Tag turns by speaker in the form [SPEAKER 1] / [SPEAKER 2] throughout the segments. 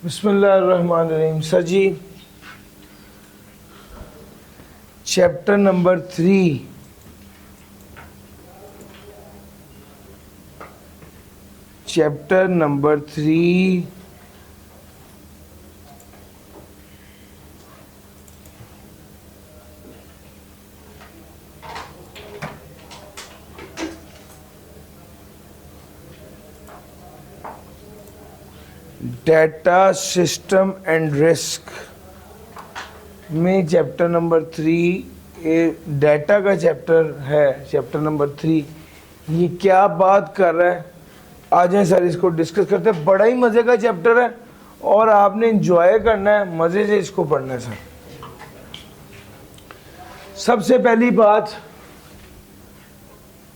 [SPEAKER 1] बिस्मिल्लाहिर्रहमानिर्रहीम। Sir ji, chapter number 3 data system and risk में chapter number 3 data का chapter है। चैप्टर नंबर 3 ये क्या बात कर रहा है, आ जाए सर इसको डिस्कस करते हैं। बड़ा ही मज़े का चैप्टर है और आपने एंजॉय करना है, मज़े से इसको पढ़ना है। सर सबसे पहली बात,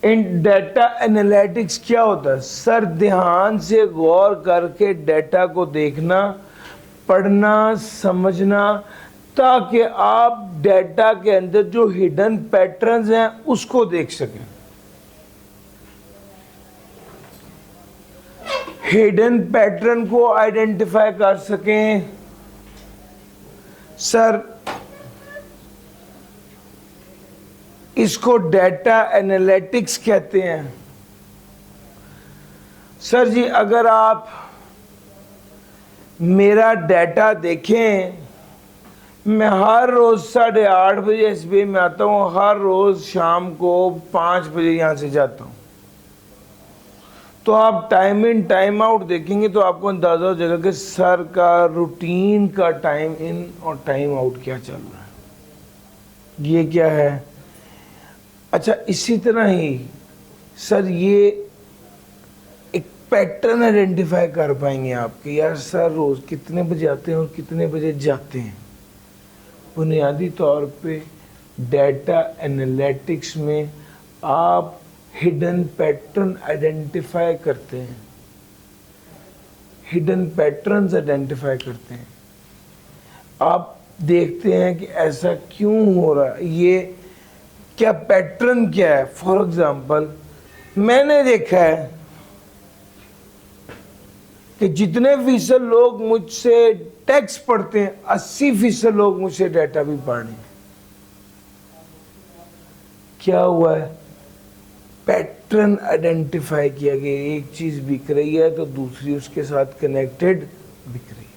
[SPEAKER 1] इन डेटा एनालिटिक्स क्या होता है? सर ध्यान से गौर करके डेटा को देखना, पढ़ना, समझना, ताकि आप डेटा के अंदर जो हिडन पैटर्न्स हैं उसको देख सकें। हिडन पैटर्न को आइडेंटिफाई कर सकें। सर इसको डेटा एनालिटिक्स कहते हैं। सर जी, अगर आप मेरा डेटा देखें, मैं हर रोज़ 8:30 बजे एसबीआई में आता हूँ, हर रोज़ शाम को 5 बजे यहाँ से जाता हूँ। तो आप टाइम इन टाइम आउट देखेंगे तो आपको अंदाज़ा हो जाएगा कि सर का रूटीन का टाइम इन और टाइम आउट क्या चल रहा है, ये क्या है। अच्छा, इसी तरह ही सर ये एक पैटर्न आइडेंटिफाई कर पाएंगे आप कि यार सर रोज़ कितने बजे आते हैं और कितने बजे जाते हैं। बुनियादी तौर पे डेटा एनालिटिक्स में आप हिडन पैटर्न आइडेंटिफाई करते हैं, हिडन पैटर्न्स आइडेंटिफाई करते हैं। आप देखते हैं कि ऐसा क्यों हो रहा है, ये क्या पैटर्न क्या है। फॉर एग्जाम्पल, मैंने देखा है कि जितने फीसद लोग मुझसे टैक्स पढ़ते हैं, 80% लोग मुझसे डेटा भी पढ़ रहे हैं। क्या हुआ है? पैटर्न आइडेंटिफाई किया गया। एक चीज बिक रही है तो दूसरी उसके साथ कनेक्टेड बिक रही है।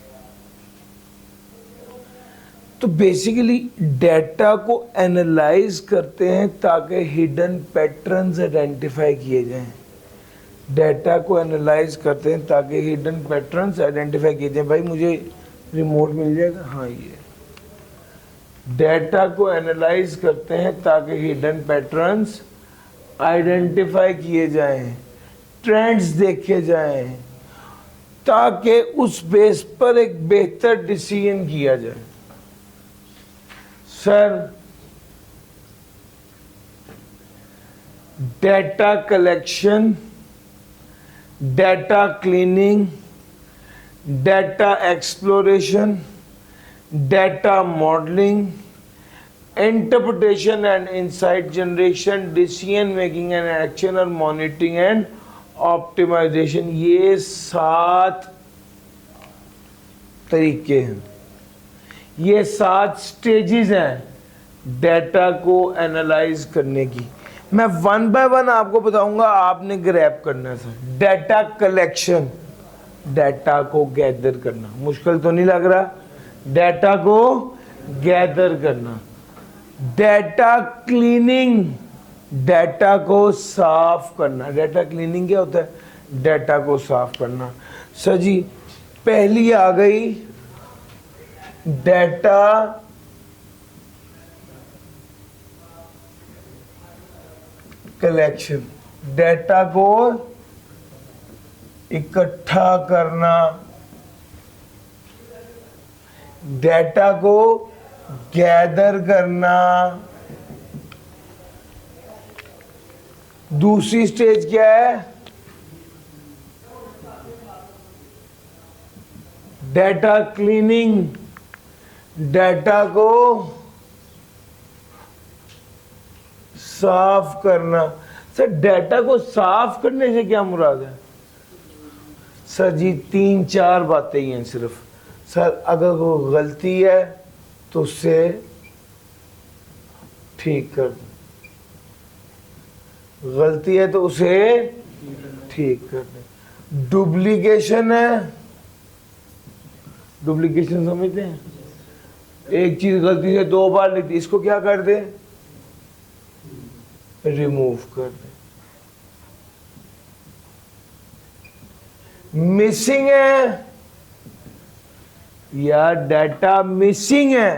[SPEAKER 1] तो बेसिकली डेटा को एनालाइज करते हैं ताकि हिडन पैटर्न्स आइडेंटिफाई किए जाएं। डेटा को एनालाइज करते हैं ताकि हिडन पैटर्न्स आइडेंटिफाई किए जाएं। भाई मुझे रिमोट मिल जाएगा? हाँ, ये डेटा को एनालाइज करते हैं ताकि हिडन पैटर्न्स आइडेंटिफाई किए जाएं, ट्रेंड्स देखे जाएं, ताकि उस बेस पर एक बेहतर डिसीजन किया जाए। Sir data collection, data cleaning, data exploration, data modelling, interpretation and insight generation, decision making and action और मॉनिटरिंग एंड ऑप्टिमाइजेशन, ये 7 तरीके हैं, ये 7 स्टेजेस हैं डेटा को एनालाइज करने की। मैं 1 बाय 1 आपको बताऊंगा, आपने ग्रैब करना है। सर डेटा कलेक्शन, डेटा को गैदर करना, मुश्किल तो नहीं लग रहा? डेटा को गैदर करना। डेटा क्लीनिंग, डेटा को साफ करना। डेटा क्लीनिंग क्या होता है? डेटा को साफ करना। सर जी, पहली आ गई डेटा कलेक्शन, डेटा को इकट्ठा करना, डेटा को गैदर करना। दूसरी स्टेज क्या है? डेटा क्लीनिंग, डेटा को साफ करना। सर डेटा को साफ करने से क्या मुराद है? सर जी 3-4 बातें ही हैं सिर्फ। सर अगर कोई गलती है तो उससे ठीक कर दें, गलती है तो उसे ठीक कर दें। डुप्लीकेशन है, डुप्लीकेशन समझते हैं, एक चीज गलती से 2 बार लिखी, इसको क्या कर दे, रिमूव कर दे। मिसिंग है या डाटा मिसिंग है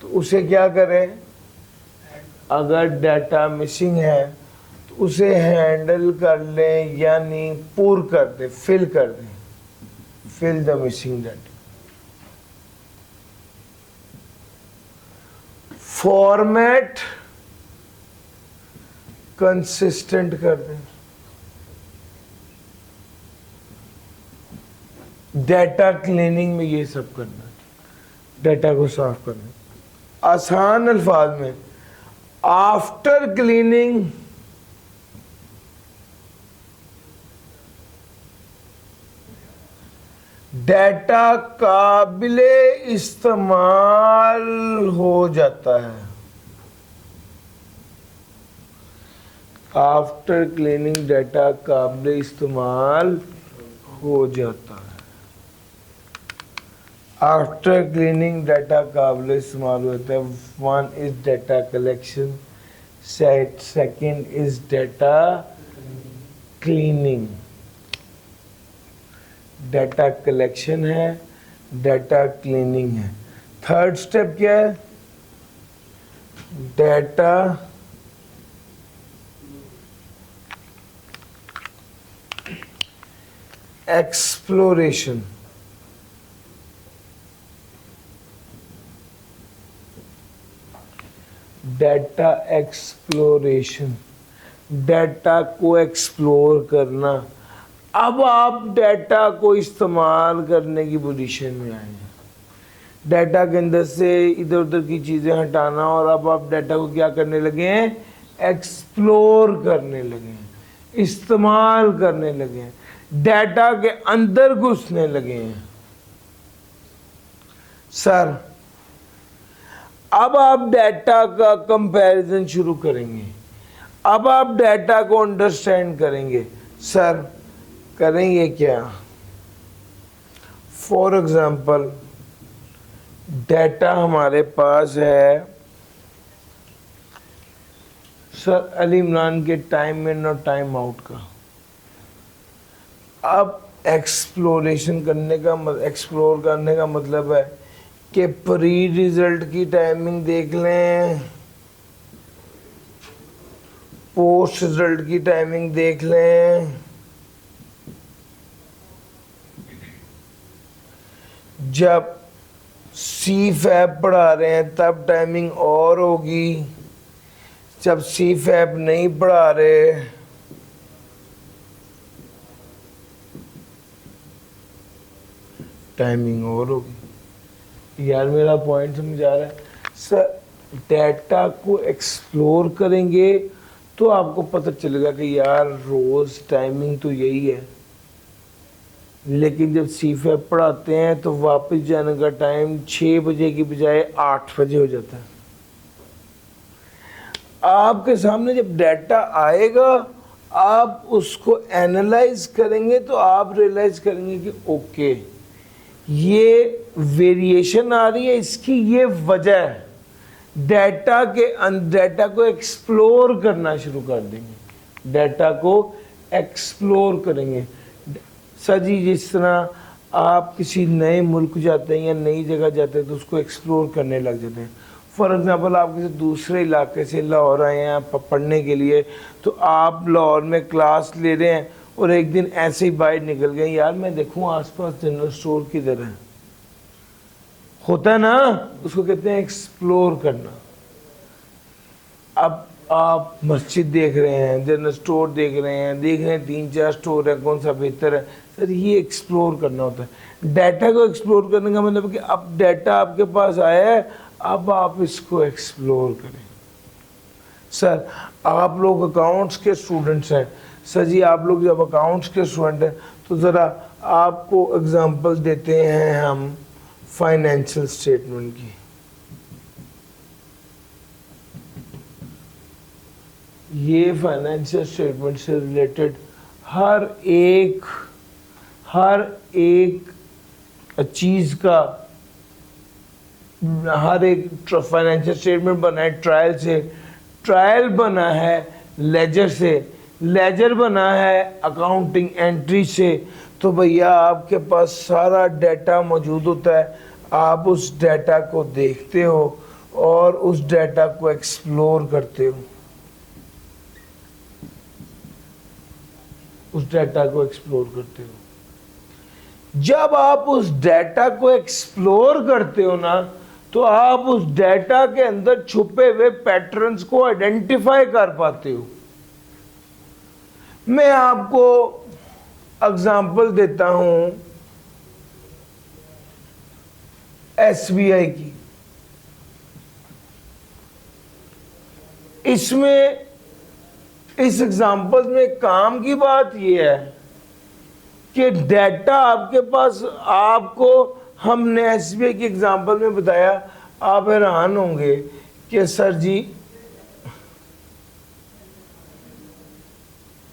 [SPEAKER 1] तो उसे क्या करें, अगर डाटा मिसिंग है तो उसे हैंडल कर लें, यानी पूर कर दें, फिल कर दें, fill the missing data. Format consistent कर दें, डाटा क्लीनिंग में ये सब करना, डाटा को साफ करना। आसान अल्फाज में, आफ्टर क्लीनिंग डाटा काबिले इस्तेमाल हो जाता है। आफ्टर क्लीनिंग डाटा काबिले इस्तेमाल हो जाता है। आफ्टर क्लीनिंग डाटा काबिले इस्तेमाल होता है। 1 is data collection, second is data cleaning. Data collection है, डाटा क्लीनिंग है। थर्ड स्टेप क्या है, data exploration. Data exploration, data को एक्सप्लोर करना। अब आप डाटा को इस्तेमाल करने की पोजीशन में आए हैं, डाटा के अंदर से इधर उधर की चीज़ें हटाना, और अब आप डाटा को क्या करने लगे हैं, एक्सप्लोर करने लगे हैं, इस्तेमाल करने लगे हैं, डाटा के अंदर घुसने लगे हैं। सर अब आप डाटा का कंपैरिजन शुरू करेंगे, अब आप डाटा को अंडरस्टैंड करेंगे। सर करेंगे क्या, फॉर एग्जांपल डाटा हमारे पास है सर अली इमरान के टाइम इन और टाइम आउट का। अब एक्सप्लोरेशन करने का एक्सप्लोर करने का मतलब है कि प्री रिजल्ट की टाइमिंग देख लें, पोस्ट रिजल्ट की टाइमिंग देख लें, जब सी फैब पढ़ा रहे हैं तब टाइमिंग और होगी, जब सी फैब नहीं पढ़ा रहे टाइमिंग और होगी। यार मेरा पॉइंट समझ आ रहा है सर, डाटा को एक्सप्लोर करेंगे तो आपको पता चलेगा कि यार रोज़ टाइमिंग तो यही है, लेकिन जब सीफैब पढ़ाते हैं तो वापस जाने का टाइम 6 बजे की बजाय 8 बजे हो जाता है। आपके सामने जब डाटा आएगा आप उसको एनालाइज करेंगे तो आप रियलाइज करेंगे कि ओके ये वेरिएशन आ रही है, इसकी ये वजह है। डाटा को एक्सप्लोर करना शुरू कर देंगे, डाटा को एक्सप्लोर करेंगे। सर जी जिस तरह आप किसी नए मुल्क जाते हैं या नई जगह जाते हैं तो उसको एक्सप्लोर करने लग जाते हैं। फॉर एग्जांपल आप किसी दूसरे इलाके से लाहौर आए हैं पढ़ने के लिए, तो आप लाहौर में क्लास ले रहे हैं और एक दिन ऐसे ही बाहर निकल गए, यार मैं देखूं आसपास जनरल स्टोर किधर है, होता है ना, उसको कहते हैं एक्सप्लोर करना। अब आप मस्जिद देख रहे हैं, जनरल स्टोर देख रहे हैं 3-4 स्टोर है, कौन सा बेहतर है, सर ये एक्सप्लोर करना होता है। डाटा को एक्सप्लोर करने का मतलब कि अब डाटा आपके पास आया है, अब आप इसको एक्सप्लोर करें। सर आप लोग अकाउंट्स के स्टूडेंट्स हैं, सर जी आप लोग जब अकाउंट्स के स्टूडेंट हैं तो ज़रा आपको एग्जांपल देते हैं हम फाइनेंशियल स्टेटमेंट की। ये फाइनेंशियल स्टेटमेंट से रिलेटेड हर एक चीज़ का, हर एक फाइनेंशियल स्टेटमेंट बना है ट्रायल से, ट्रायल बना है लेजर से, लेजर बना है अकाउंटिंग एंट्री से। तो भैया आपके पास सारा डाटा मौजूद होता है, आप उस डाटा को देखते हो और उस डाटा को एक्सप्लोर करते हो, उस डाटा को एक्सप्लोर करते हो। जब आप उस डाटा को एक्सप्लोर करते हो ना, तो आप उस डाटा के अंदर छुपे हुए पैटर्न्स को आइडेंटिफाई कर पाते हो। मैं आपको एग्जांपल देता हूं एसबीआई की। इसमें इस एग्जांपल में काम की बात यह है कि डाटा आपके पास, आपको हमने एसबीआई की एग्जांपल में बताया, आप हैरान होंगे कि सर जी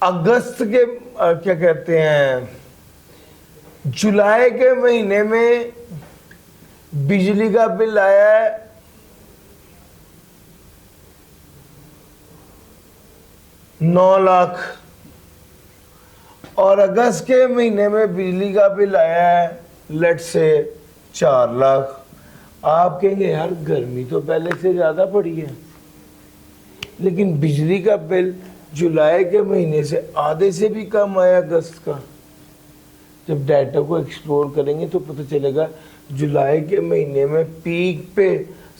[SPEAKER 1] अगस्त के क्या कहते हैं, जुलाई के महीने में बिजली का बिल आया है 9 लाख और अगस्त के महीने में बिजली का बिल आया है लेट से 4 लाख। आप कहेंगे यार गर्मी तो पहले से ज़्यादा पड़ी है, लेकिन बिजली का बिल जुलाई के महीने से आधे से भी कम आया अगस्त का। जब डाटा को एक्सप्लोर करेंगे तो पता चलेगा जुलाई के महीने में पीक पे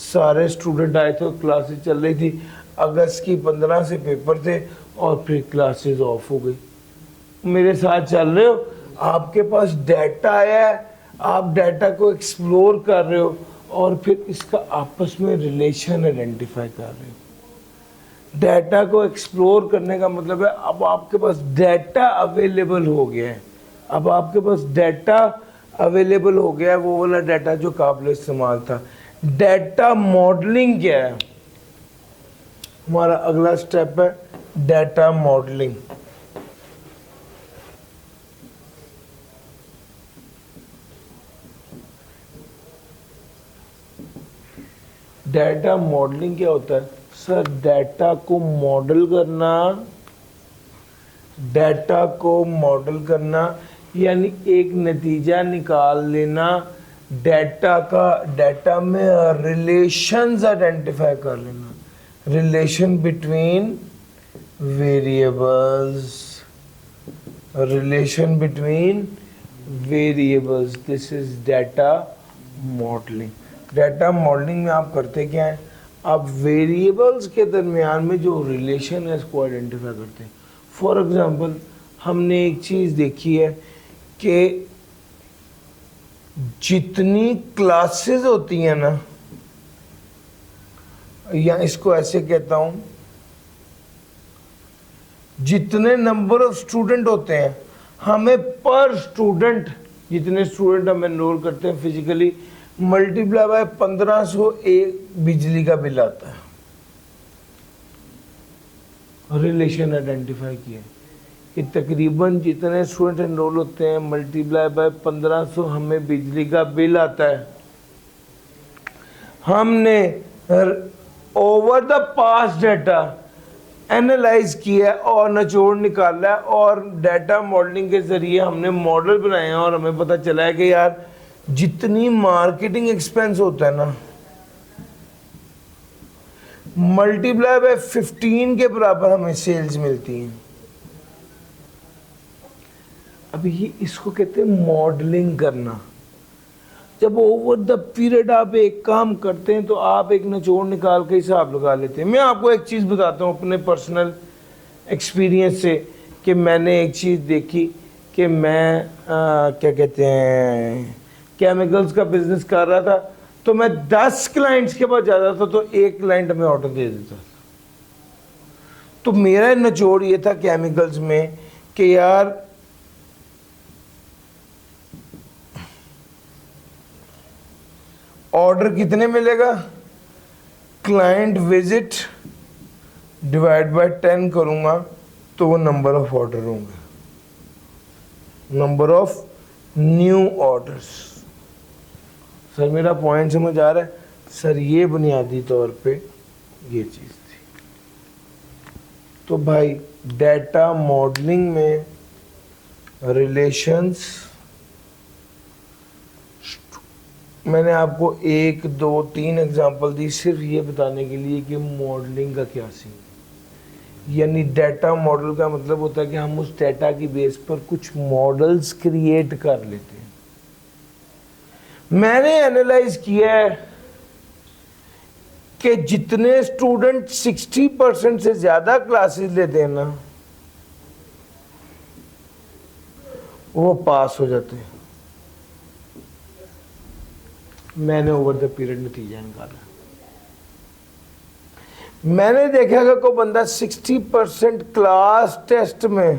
[SPEAKER 1] सारे स्टूडेंट आए थे, क्लासेस चल रही थी, अगस्त की 15 से पेपर थे और फिर क्लासेस ऑफ हो गई। मेरे साथ चल रहे हो, आपके पास डाटा आया है, आप डाटा को एक्सप्लोर कर रहे हो और फिर इसका आपस में रिलेशन आइडेंटिफाई कर रहे हो। डाटा को एक्सप्लोर करने का मतलब है अब आपके पास डाटा अवेलेबल हो गया है, अब आपके पास डाटा अवेलेबल हो गया है, वो वाला डाटा जो काबिल इस्तेमाल था। डाटा मॉडलिंग क्या है? हमारा अगला स्टेप है डाटा मॉडलिंग। डाटा मॉडलिंग क्या होता है सर? डाटा को मॉडल करना, डाटा को मॉडल करना यानी एक नतीजा निकाल लेना, डाटा का, डाटा में रिलेशंस आइडेंटिफाई कर लेना, relation between variables, relation between variables, this is data modelling. Data modelling में आप करते क्या हैं? आप वेरिएबल्स के दरमियान में जो रिलेशन है इसको आइडेंटिफाई करते हैं। फॉर एग्जांपल हमने एक चीज़ देखी है कि जितनी क्लासेस होती हैं ना, या इसको ऐसे कहता हूं, जितने नंबर ऑफ स्टूडेंट होते हैं, हमें पर स्टूडेंट, जितने स्टूडेंट हम एनरोल करते हैं फिजिकली, मल्टीप्लाई बाय 1501 बिजली का बिल आता है। रिलेशन आइडेंटिफाई किया कि तकरीबन जितने स्टूडेंट एनरोल होते हैं मल्टीप्लाई बाय 1500 हमें बिजली का बिल आता है। हमने over the past data analyse किया और निचोड़ निकाला है और डाटा मॉडलिंग के जरिए हमने मॉडल बनाए हैं और हमें पता चला है कि यार जितनी मार्केटिंग एक्सपेंस होता है ना, मल्टीप्लाई बाय 15 के बराबर हमें सेल्स मिलती हैं। अब ये इसको कहते हैं मॉडलिंग करना। जब ओवर द पीरियड आप एक काम करते हैं तो आप एक निचोड़ निकाल के हिसाब लगा लेते हैं। मैं आपको एक चीज़ बताता हूँ अपने पर्सनल एक्सपीरियंस से कि मैंने एक चीज़ देखी कि मैं क्या कहते हैं, केमिकल्स का बिजनेस कर रहा था, तो मैं 10 क्लाइंट्स के पास जाता था तो एक क्लाइंट हमें ऑर्डर दे देता था। तो मेरा निचोड़ ये था केमिकल्स में कि यार ऑर्डर कितने मिलेगा, क्लाइंट विजिट डिवाइड बाय 10 करूंगा तो वो नंबर ऑफ ऑर्डर होंगे, number of new orders. Sir मेरा पॉइंट समझ आ रहा है? सर ये बुनियादी तौर पे ये चीज़ थी। तो भाई डेटा मॉडलिंग में रिलेशंस, मैंने आपको 1 2 3 एग्जांपल दी सिर्फ ये बताने के लिए कि मॉडलिंग का क्या सीन है। यानी डेटा मॉडल का मतलब होता है कि हम उस डेटा की बेस पर कुछ मॉडल्स क्रिएट कर लेते हैं। मैंने एनालाइज किया है कि जितने स्टूडेंट 60% से ज़्यादा क्लासेस लेते हैं ना, वो पास हो जाते हैं। मैंने ओवर द पीरियड नतीजा निकाला। मैंने देखा कि कोई बंदा 60% क्लास टेस्ट में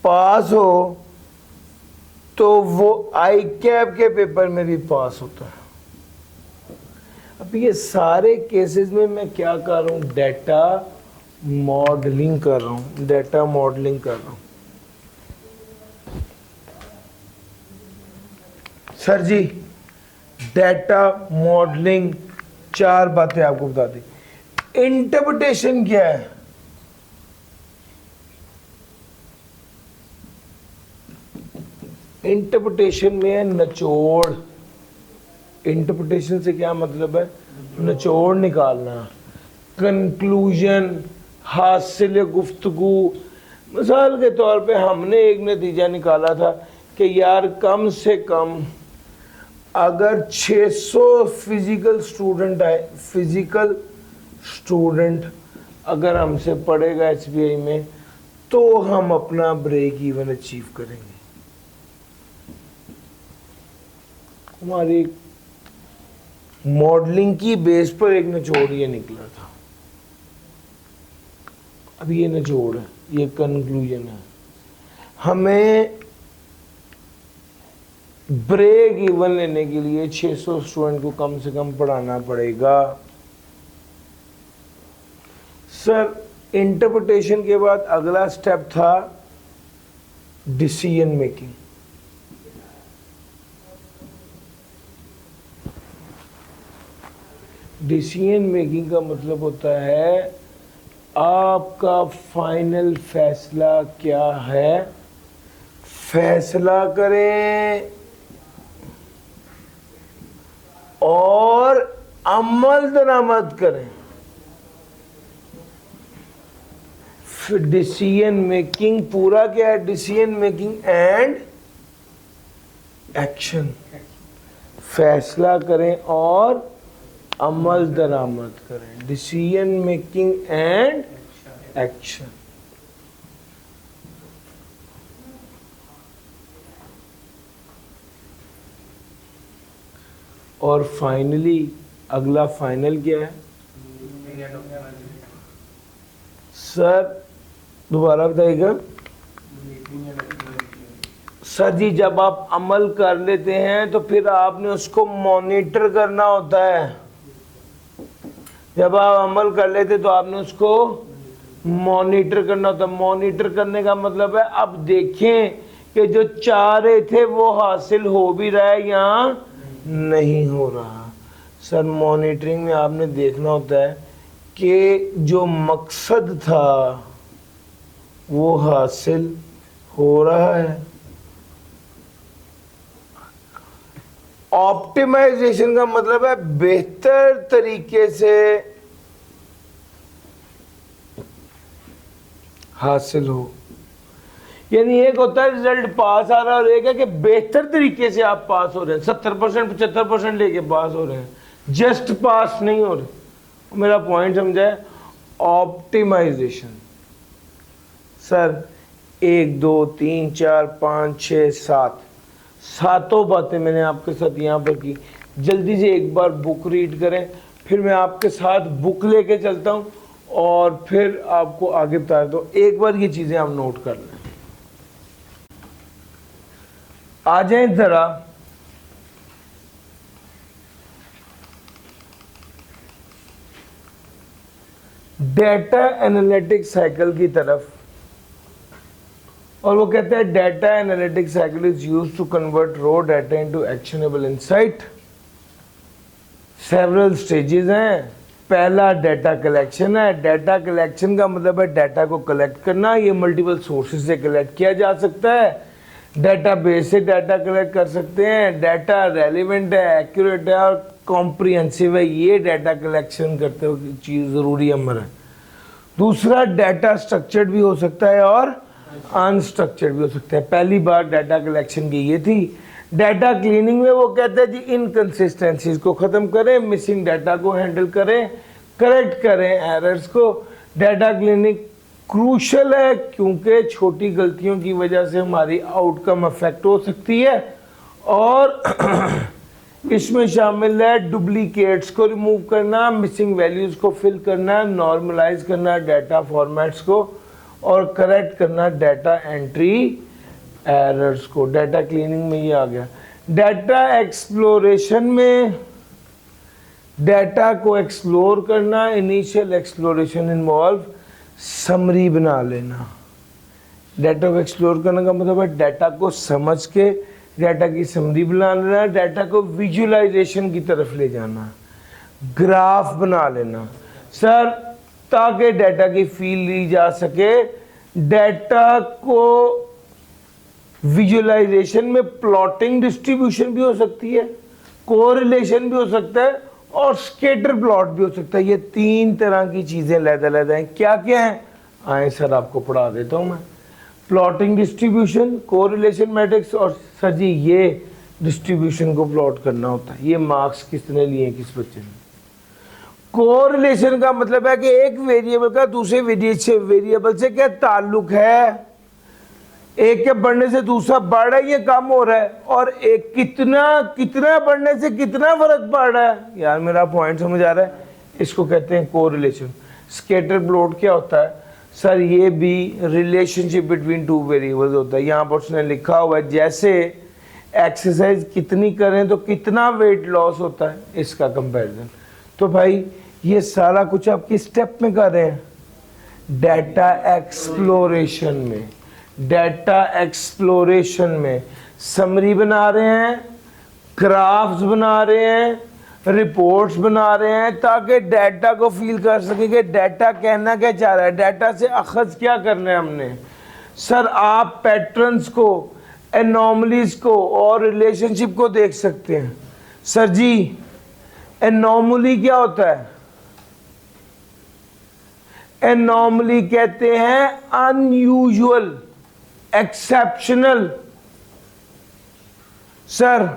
[SPEAKER 1] पास हो तो वो आई कैप के पेपर में भी पास होता है। अब ये सारे केसेस में मैं क्या कर रहा हूँ, डेटा मॉडलिंग कर रहा हूँ, डेटा मॉडलिंग कर रहा हूँ। सर जी डेटा मॉडलिंग 4 बातें आपको बता दी। इंटरप्रिटेशन क्या है? इंटरप्रिटेशन में है निचोड़। इंटरप्रिटेशन से क्या मतलब है? निचोड़ निकालना, कंक्लूजन, हासिल गुफ्तगू। मिसाल के तौर पे हमने एक नतीजा निकाला था कि यार कम से कम अगर 600 फिजिकल स्टूडेंट अगर हमसे पढ़ेगा एसबीआई में तो हम अपना ब्रेक इवन अचीव करेंगे। हमारी मॉडलिंग की बेस पर एक निचोड़ ये निकला था। अब ये निचोड़ है, ये कंक्लूजन है। हमें ब्रेक इवन लेने के लिए 600 स्टूडेंट को कम से कम पढ़ाना पड़ेगा। सर इंटरप्रिटेशन के बाद अगला स्टेप था डिसीजन मेकिंग। डिसीजन मेकिंग का मतलब होता है आपका फाइनल फैसला क्या है, फैसला करें और अमल दरामद करें। फिर डिसीजन मेकिंग पूरा क्या है? Decision making and action. फैसला करें और अमल दरामद करें। Decision making and action. और फाइनली अगला फाइनल क्या है? सर दोबारा बताइएगा। सर जी जब आप अमल कर लेते हैं तो फिर आपने उसको मॉनिटर करना होता है। जब आप अमल कर लेते तो आपने उसको मॉनिटर करना होता है। मॉनिटर करने का मतलब है अब देखें कि जो चाह रहे थे वो हासिल हो भी रहा है या नहीं हो रहा। सर मॉनिटरिंग में आपने देखना होता है कि जो मकसद था वो हासिल हो रहा है। ऑप्टिमाइजेशन का मतलब है बेहतर तरीके से हासिल हो। यानी एक होता है रिजल्ट पास आ रहा है और एक है कि बेहतर तरीके से आप पास हो रहे हैं। 70% 75% लेके पास हो रहे हैं, जस्ट पास नहीं हो रहे। मेरा पॉइंट समझा है? ऑप्टिमाइजेशन। सर 1 2 3 4 5 6 7 सातों बातें मैंने आपके साथ यहाँ पर की। जल्दी से एक बार बुक रीड करें, फिर मैं आपके साथ बुक लेके चलता हूँ और फिर आपको आगे बता दो। एक बार ये चीज़ें आप नोट कर लें। आ जाएं ज़रा डेटा एनालिटिक साइकिल की तरफ, और वो कहता है data analytic cycle is used to convert raw data into actionable insight. Several stages हैं। पहला डेटा कलेक्शन है। डेटा कलेक्शन का मतलब है डेटा को कलेक्ट करना। ये मल्टीपल सोर्सेज से कलेक्ट किया जा सकता है। डेटा बेस से डाटा कलेक्ट कर सकते हैं। डाटा रेलिवेंट है, एक्यूरेट है और कॉम्प्रिहेंसिव है। ये डाटा कलेक्शन करते हुए चीज़ ज़रूरी अमर है। दूसरा, डाटा स्ट्रक्चर्ड भी हो सकता है और अनस्ट्रक्चर्ड भी हो सकता है। पहली बार डाटा कलेक्शन की ये थी। डाटा क्लीनिंग में वो कहते हैं जी इनकन्सिस्टेंसीज को ख़त्म करें, मिसिंग डाटा को हैंडल करें, करेक्ट करें एरर्स को। डाटा क्लीनिंग क्रूशल है क्योंकि छोटी गलतियों की वजह से हमारी आउटकम अफेक्ट हो सकती है। और इसमें शामिल है डुप्लीकेट्स को रिमूव करना, मिसिंग वैल्यूज़ को फिल करना, नॉर्मलाइज करना डाटा फॉर्मेट्स को और करेक्ट करना डाटा एंट्री एरर्स को। डाटा क्लीनिंग में ये आ गया। डाटा एक्सप्लोरेशन में डाटा को एक्सप्लोर करना। इनिशियल एक्सप्लोरेशन इन्वॉल्व समरी बना लेना। डाटा को एक्सप्लोर करने का मतलब है डाटा को समझ के डाटा की समरी बना लेना, डाटा को विजुअलाइजेशन की तरफ ले जाना, ग्राफ बना लेना सर, ताकि डाटा की फील ली जा सके। डाटा को विजुअलाइजेशन में प्लॉटिंग डिस्ट्रीब्यूशन भी हो सकती है, कोरिलेशन भी हो सकता है और स्कैटर प्लॉट भी हो सकता है। ये तीन तरह की चीज़ें अलग-अलग हैं। क्या क्या हैं आए सर आपको पढ़ा देता हूँ मैं। प्लॉटिंग डिस्ट्रीब्यूशन, कोरिलेशन मैट्रिक्स और सर जी ये डिस्ट्रीब्यूशन को प्लॉट करना होता है। ये मार्क्स किसने लिए किस बच्चे ने। कोरिलेशन का मतलब है कि एक वेरिएबल का दूसरे वेरिएबल से क्या ताल्लुक है, एक के बढ़ने से दूसरा बढ़ रहा है ये कम हो रहा है, और एक कितना बढ़ने से कितना फर्क पड़ रहा है। यार मेरा पॉइंट समझ आ रहा है। इसको कहते हैं कोरिलेशन। स्कैटर प्लॉट क्या होता है सर, ये भी रिलेशनशिप बिटवीन टू वेरिएबल्स होता है। यहाँ पर उसने लिखा हुआ है जैसे एक्सरसाइज कितनी करें तो कितना वेट लॉस होता है, इसका कंपैरिजन। तो भाई ये सारा कुछ आप किस स्टेप में कर रहे हैं, डाटा एक्सप्लोरेशन में। डाटा एक्सप्लोरेशन में समरी बना रहे हैं, ग्राफ्स बना रहे हैं, रिपोर्ट्स बना रहे हैं, ताकि डाटा को फील कर सके कि डाटा कहना क्या चाह रहा है, डाटा से अखज़ क्या करना है हमने। सर आप पैटर्न्स को, एनॉमलीज को और रिलेशनशिप को देख सकते हैं। सर जी एनॉमली क्या होता है, एनॉमली कहते हैं अनयूजुअल, एक्सेप्शनल। सर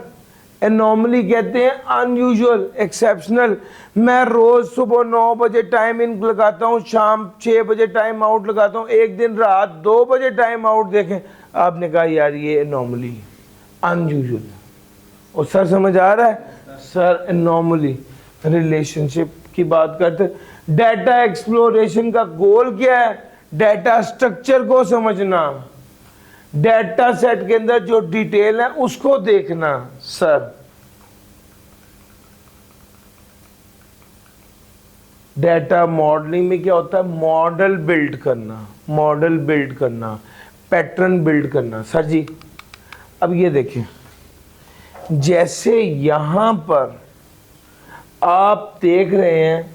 [SPEAKER 1] एनॉमली कहते हैं अनयूजुअल, एक्सेप्शनल। मैं रोज सुबह 9 बजे टाइम इन लगाता हूँ, शाम 6 बजे टाइम आउट लगाता हूँ, एक दिन रात 2 बजे टाइम आउट देखें। आपने कहा यार ये एनॉमली, अनयूजुअल। और सर समझ आ रहा है सर, एनॉमली रिलेशनशिप की बात करते। डाटा एक्सप्लोरेशन का गोल क्या है, डाटा स्ट्रक्चर को समझना, डाटा सेट के अंदर जो डिटेल है उसको देखना। सर डाटा मॉडलिंग में क्या होता है, मॉडल बिल्ड करना, मॉडल बिल्ड करना, पैटर्न बिल्ड करना। सर जी अब ये देखें, जैसे यहां पर आप देख रहे हैं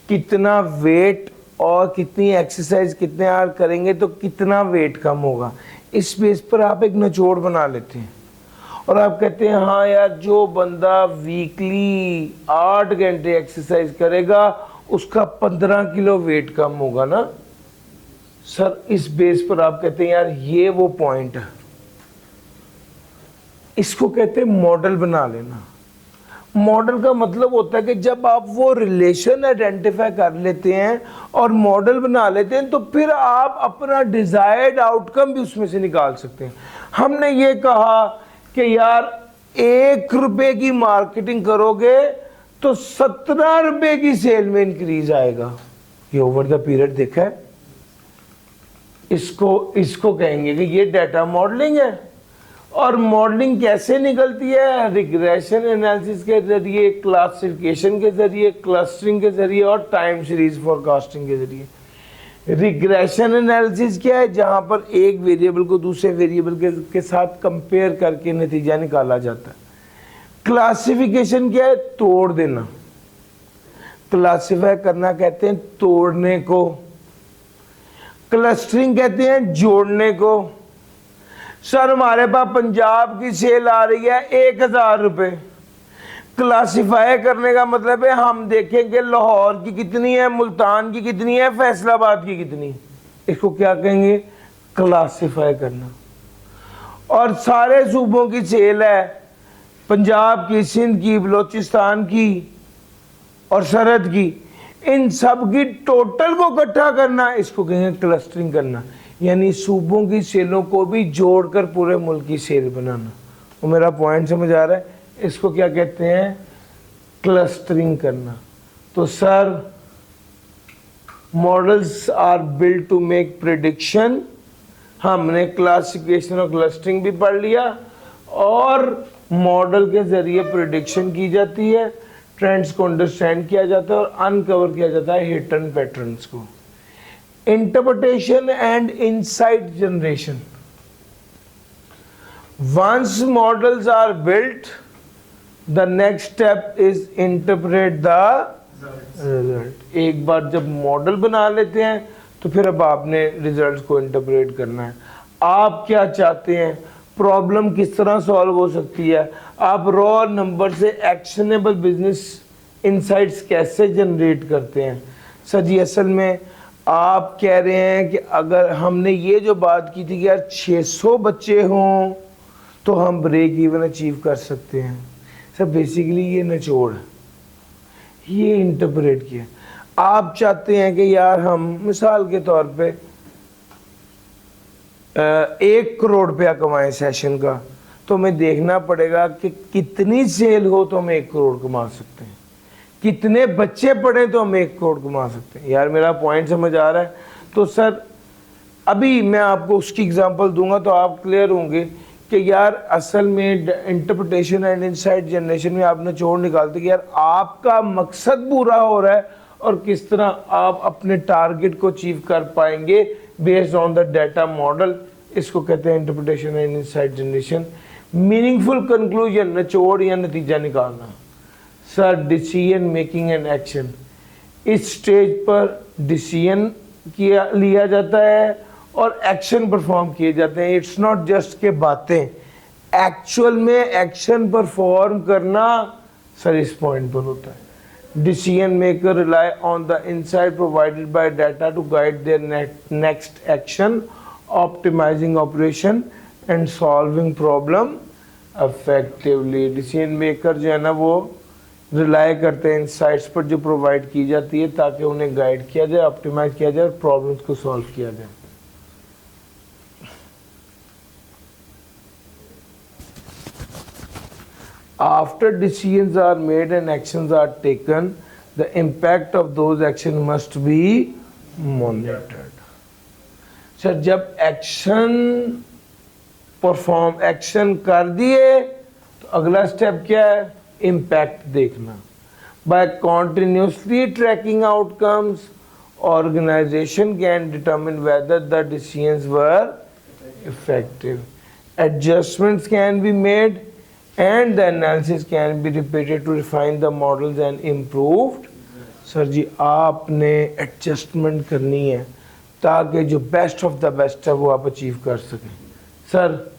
[SPEAKER 1] कितना वेट और कितनी एक्सरसाइज कितने आवर करेंगे तो कितना वेट कम होगा, इस बेस पर आप एक निचोड़ बना लेते हैं और आप कहते हैं हाँ यार जो बंदा वीकली 8 घंटे एक्सरसाइज करेगा उसका 15 किलो वेट कम होगा ना। सर इस बेस पर आप कहते हैं यार ये वो पॉइंट है, इसको कहते हैं मॉडल बना लेना। मॉडल का मतलब होता है कि जब आप वो रिलेशन आइडेंटिफाई कर लेते हैं और मॉडल बना लेते हैं तो फिर आप अपना डिजायर्ड आउटकम भी उसमें से निकाल सकते हैं। हमने ये कहा कि यार 1 रुपए की मार्केटिंग करोगे तो 17 रुपए की सेल में इंक्रीज आएगा। ये ओवर द पीरियड देखा है, इसको कहेंगे कि ये डाटा मॉडलिंग है। और मॉडलिंग कैसे निकलती है? रिग्रेशन एनालिसिस के जरिए, क्लासिफिकेशन के जरिए, क्लस्टरिंग के जरिए और टाइम सीरीज फोरकास्टिंग के जरिए। रिग्रेशन एनालिसिस क्या है? जहां पर एक वेरिएबल को दूसरे वेरिएबल के साथ कंपेयर करके नतीजा निकाला जाता है। क्लासिफिकेशन क्या है? तोड़ देना। क्लासिफाई करना कहते हैं तोड़ने को। क्लस्टरिंग कहते हैं जोड़ने को। सर हमारे पास पंजाब की सेल आ रही है 1000 रुपये। क्लासिफाई करने का मतलब है हम देखेंगे लाहौर की कितनी है, मुल्तान की कितनी है, फैसलाबाद की कितनी है। इसको क्या कहेंगे? क्लासिफाई करना। और सारे सूबों की सेल है, पंजाब की, सिंध की, बलोचिस्तान की और सरहद की, इन सब की टोटल को इकट्ठा करना, इसको कहेंगे क्लस्टरिंग करना। यानी सूबों की सेलों को भी जोड़कर पूरे मुल्क की सेल बनाना। वो मेरा पॉइंट समझ आ रहा है? इसको क्या कहते हैं? क्लस्टरिंग करना। तो sir models are build to make prediction. हमने क्लासिफिकेशन और क्लस्टरिंग भी पढ़ लिया, और मॉडल के जरिए प्रेडिक्शन की जाती है, ट्रेंड्स को अंडरस्टैंड किया जाता है और अनकवर किया जाता है हिडन पैटर्न्स को। Interpretation and insight generation. Once models are built, the next step is interpret the result. एक बार जब मॉडल बना लेते हैं तो फिर अब आपने रिजल्ट को इंटरप्रेट करना है। आप क्या चाहते हैं, प्रॉब्लम किस तरह सॉल्व हो सकती है, आप रॉ नंबर से एक्शनेबल बिजनेस इनसाइट्स कैसे जनरेट करते हैं। सर जी असल में आप कह रहे हैं कि अगर हमने ये जो बात की थी कि यार 600 बच्चे हों तो हम ब्रेक इवन अचीव कर सकते हैं। सर बेसिकली ये निचोड़ है, ये इंटरप्रेट किया। आप चाहते हैं कि यार हम मिसाल के तौर पे 1 करोड़ रुपया कमाएं सेशन का, तो हमें देखना पड़ेगा कि कितनी सेल हो तो हम 1 करोड़ कमा सकते हैं, कितने बच्चे पढ़े तो हम 1 करोड़ कमा सकते हैं। यार मेरा पॉइंट समझ आ रहा है? तो सर अभी मैं आपको उसकी एग्जांपल दूंगा तो आप क्लियर होंगे कि यार असल में इंटरप्रिटेशन एंड इनसाइट जनरेशन में आप निचोड़ निकालते कि यार आपका मकसद पूरा हो रहा है और किस तरह आप अपने टारगेट को अचीव कर पाएंगे based on the data model. इसको कहते हैं interpretation and insight generation. Meaningful conclusion, निचोड़ या नतीजा निकालना। Sir decision making and action. इस स्टेज पर डिसीजन किया लिया जाता है और एक्शन परफॉर्म किए जाते हैं। इट्स नॉट जस्ट के बातें, एक्चुअल में एक्शन परफॉर्म करना सर इस पॉइंट पर होता है। Decision maker rely on the insight provided by data to guide their next action, optimizing operation and solving problem effectively. Decision maker जो है ना वो रिलाई करते हैं इनसाइट्स पर जो प्रोवाइड की जाती है ताकि उन्हें गाइड किया जाए, ऑप्टिमाइज किया जाए और प्रॉब्लम्स को सॉल्व किया जाए। After decisions are made and actions are taken, the impact of those actions must be monitored. Sir जब एक्शन कर दिए तो अगला स्टेप क्या है? इम्पैक्ट देखना। By continuously tracking outcomes, organization can determine whether the decisions were effective. Adjustments can be made and the analysis can be repeated to refine the models and improved. Sir ji आपने adjustment करनी है ताकि जो best of the best है वो आप achieve कर सकें। सर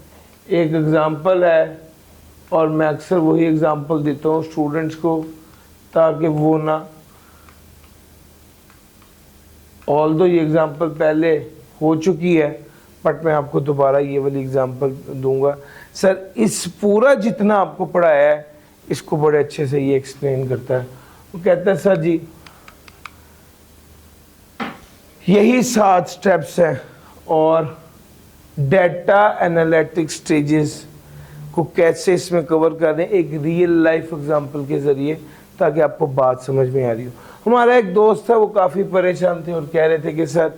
[SPEAKER 1] एक एग्ज़ाम्पल है और मैं अक्सर वही एग्ज़ाम्पल देता हूँ स्टूडेंट्स को ताकि वो ना, ऑल्दो ये एग्ज़ाम्पल पहले हो चुकी है बट मैं आपको दोबारा ये वाली एग्ज़ाम्पल दूंगा। सर इस पूरा जितना आपको पढ़ाया है इसको बड़े अच्छे से ये एक्सप्लेन करता है। वो कहता है सर जी यही 7 स्टेप्स हैं और डाटा एनालिटिक्स स्टेजेस को कैसे इसमें कवर कर रहे हैं एक रियल लाइफ एग्जांपल के ज़रिए ताकि आपको बात समझ में आ रही हो। हमारा एक दोस्त था वो काफ़ी परेशान थे और कह रहे थे कि सर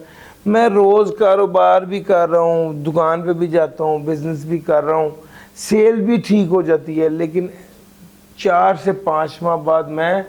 [SPEAKER 1] मैं रोज़ कारोबार भी कर रहा हूँ, दुकान पे भी जाता हूँ, बिजनेस भी कर रहा हूँ, सेल भी ठीक हो जाती है, लेकिन 4 से 5 माह बाद मैं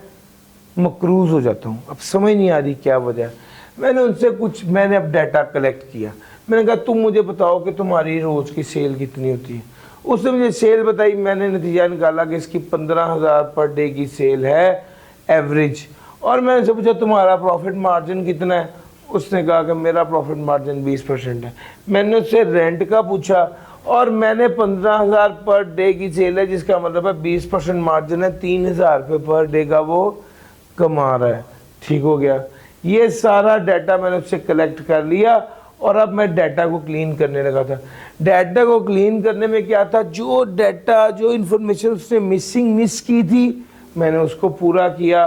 [SPEAKER 1] मकरूज हो जाता हूँ। अब समझ नहीं आ रही क्या वजह है। मैंने अब डाटा कलेक्ट किया। मैंने कहा तुम मुझे बताओ कि तुम्हारी रोज़ की सेल कितनी होती है। उसने मुझे सेल बताई। मैंने नतीजा निकाला कि इसकी 15,000 पर डे की सेल है एवरेज। और मैंने उससे पूछा तुम्हारा प्रॉफिट मार्जिन कितना है। उसने कहा कि मेरा प्रॉफिट मार्जिन 20% है। मैंने उससे रेंट का पूछा और मैंने 15,000 पर डे की सेल है, जिसका मतलब है 20% मार्जिन है, 3,000 रुपये पर डे का वो कमा रहा है। ठीक हो गया। ये सारा डाटा मैंने उससे कलेक्ट कर लिया और अब मैं डाटा को क्लीन करने लगा था। डाटा को क्लीन करने में क्या था, जो डाटा जो इन्फॉर्मेशन उसने मिस की थी मैंने उसको पूरा किया।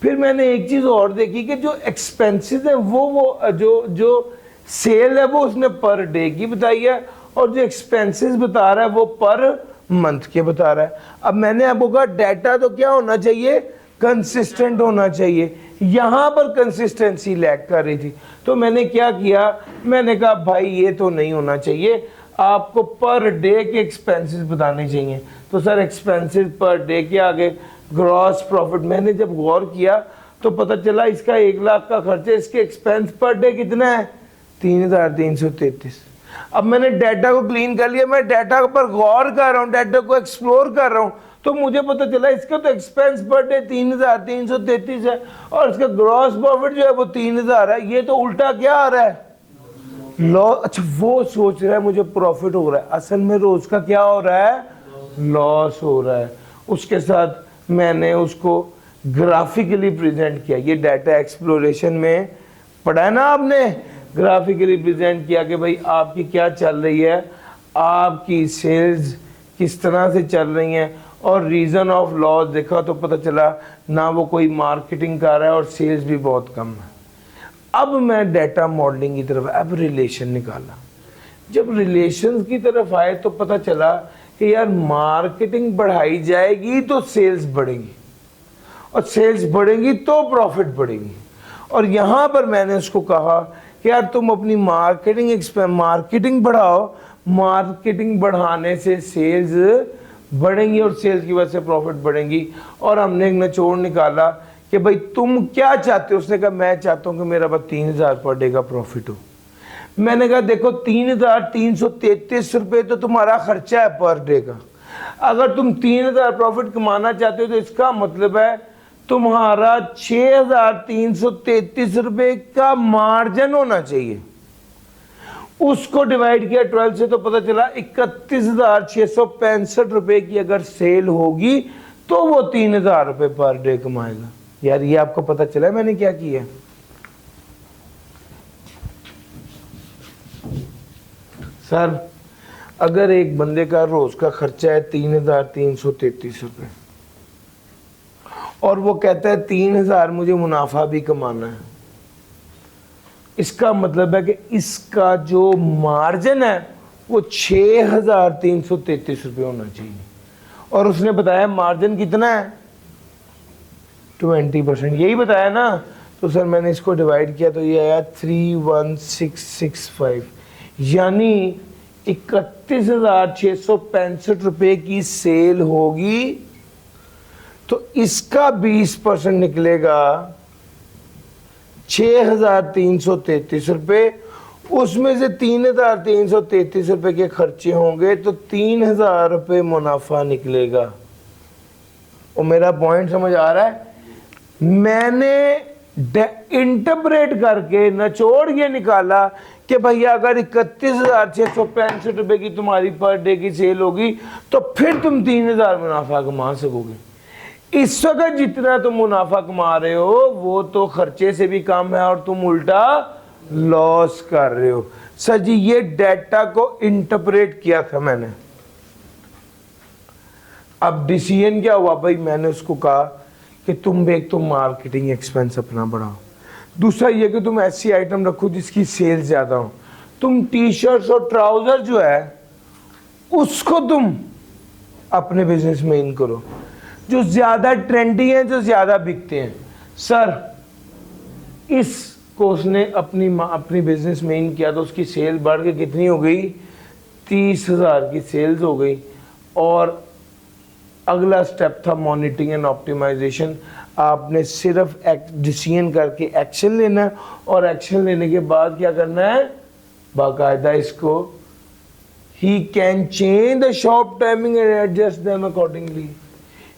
[SPEAKER 1] फिर मैंने एक चीज़ और देखी कि जो एक्सपेंसेस है वो जो सेल है वो उसने पर डे की बताई है और जो एक्सपेंसेस बता रहा है वो पर मंथ के बता रहा है। अब मैंने आपको कहा डाटा तो क्या होना चाहिए, कंसिस्टेंट होना चाहिए। यहाँ पर कंसिस्टेंसी लैग कर रही थी। तो मैंने क्या किया, मैंने कहा भाई ये तो नहीं होना चाहिए, आपको पर डे के एक्सपेंसेस बताने चाहिए। तो सर एक्सपेंसेस पर डे के आगे ग्रॉस प्रॉफिट। मैंने जब गौर किया तो पता चला इसका 1 लाख का खर्चा, इसके एक्सपेंस पर डे कितना है, 3,333। अब मैंने डाटा को क्लीन कर लिया, मैं डाटा पर गौर कर रहा हूँ, डाटा को एक्सप्लोर कर रहा हूँ, तो मुझे पता चला इसका तो एक्सपेंस पर डे 3,333 है और इसका ग्रॉस प्रॉफिट जो है वो 3,000 है। ये तो उल्टा क्या आ रहा है, लॉस। अच्छा वो सोच रहा है मुझे प्रॉफिट हो रहा है, असल में रोज का क्या हो रहा है, लॉस हो रहा है। उसके साथ मैंने उसको ग्राफिकली प्रेजेंट किया। ये डाटा एक्सप्लोरेशन में पढ़ा है ना आपने, ग्राफिकली प्रेजेंट किया कि भाई आपकी क्या चल रही है, आपकी सेल्स किस तरह से चल रही हैं और रीज़न ऑफ लॉस देखा तो पता चला ना वो कोई मार्केटिंग कर रहा है और सेल्स भी बहुत कम है। अब मैं डाटा मॉडलिंग की तरफ, अब रिलेशन निकाला। जब रिलेशन की तरफ आए तो पता चला कि यार मार्केटिंग बढ़ाई जाएगी तो सेल्स बढ़ेगी और सेल्स बढ़ेगी तो प्रॉफिट बढ़ेगी। और यहाँ पर मैंने उसको कहा कि यार तुम अपनी मार्केटिंग बढ़ाओ, मार्केटिंग बढ़ाने से सेल्स बढ़ेंगी और सेल्स की वजह से प्रॉफिट बढ़ेंगी। और हमने एक निचोड़ निकाला कि भाई तुम क्या चाहते हो। उसने कहा मैं चाहता हूँ कि मेरा बस 3,000 पर डे का प्रॉफिट हो। मैंने कहा देखो 3,333 रुपये तो तुम्हारा खर्चा है पर डे का। अगर तुम 3,000 प्रॉफिट कमाना चाहते हो तो इसका मतलब है तुम्हारा 6,333 रुपये का मार्जिन होना चाहिए। उसको डिवाइड किया 12 से तो पता चला 31,665 रुपये की अगर सेल होगी तो वो 3,000 रुपये पर डे कमाएगा। यार ये आपको पता चला मैंने क्या किया। सर अगर एक बंदे का रोज का खर्चा है 3,333 रुपये और वो कहता है 3,000 मुझे मुनाफा भी कमाना है, इसका मतलब है कि इसका जो मार्जिन है वो 6,333 रुपये होना चाहिए। और उसने बताया मार्जिन कितना है, 20%, यही बताया ना। तो सर मैंने इसको डिवाइड किया तो ये आया 31665, यानी 31,665 रुपये की सेल होगी तो इसका 20% निकलेगा 6,333 रुपये। उसमें से 3,333 रुपये के खर्चे होंगे तो 3,000 रुपये मुनाफा निकलेगा। और मेरा पॉइंट समझ आ रहा है। मैंने इंटरप्रेट करके निचोड़ ये निकाला कि भैया अगर 31,665 रुपये की तुम्हारी पर डे की सेल होगी तो फिर तुम 3,000 मुनाफा कमा सकोगे। इस वक्त जितना तुम मुनाफा कमा रहे हो वो तो खर्चे से भी कम है और तुम उल्टा लॉस कर रहे हो। सर जी ये डाटा को इंटरप्रेट किया था मैंने। अब डिसीजन क्या हुआ भाई, मैंने उसको कहा कि तुम एक तो मार्केटिंग एक्सपेंस अपना बढ़ाओ, दूसरा ये कि तुम ऐसी आइटम रखो जिसकी सेल ज्यादा हो। तुम टी शर्ट्स और ट्राउजर जो है उसको तुम अपने बिजनेस में इन करो, जो ज्यादा ट्रेंडी हैं, जो ज्यादा बिकते हैं। सर इसको उसने अपनी बिजनेस में इन किया तो उसकी सेल बढ़ के कितनी हो गई, 30,000 की सेल्स हो गई और अगला स्टेप था मॉनिटरिंग एंड ऑप्टिमाइजेशन। आपने सिर्फ डिसीजन करके एक्शन लेना है, और एक्शन लेने के बाद क्या करना है, बाकायदा इसको he can change the shop timing and adjust them accordingly.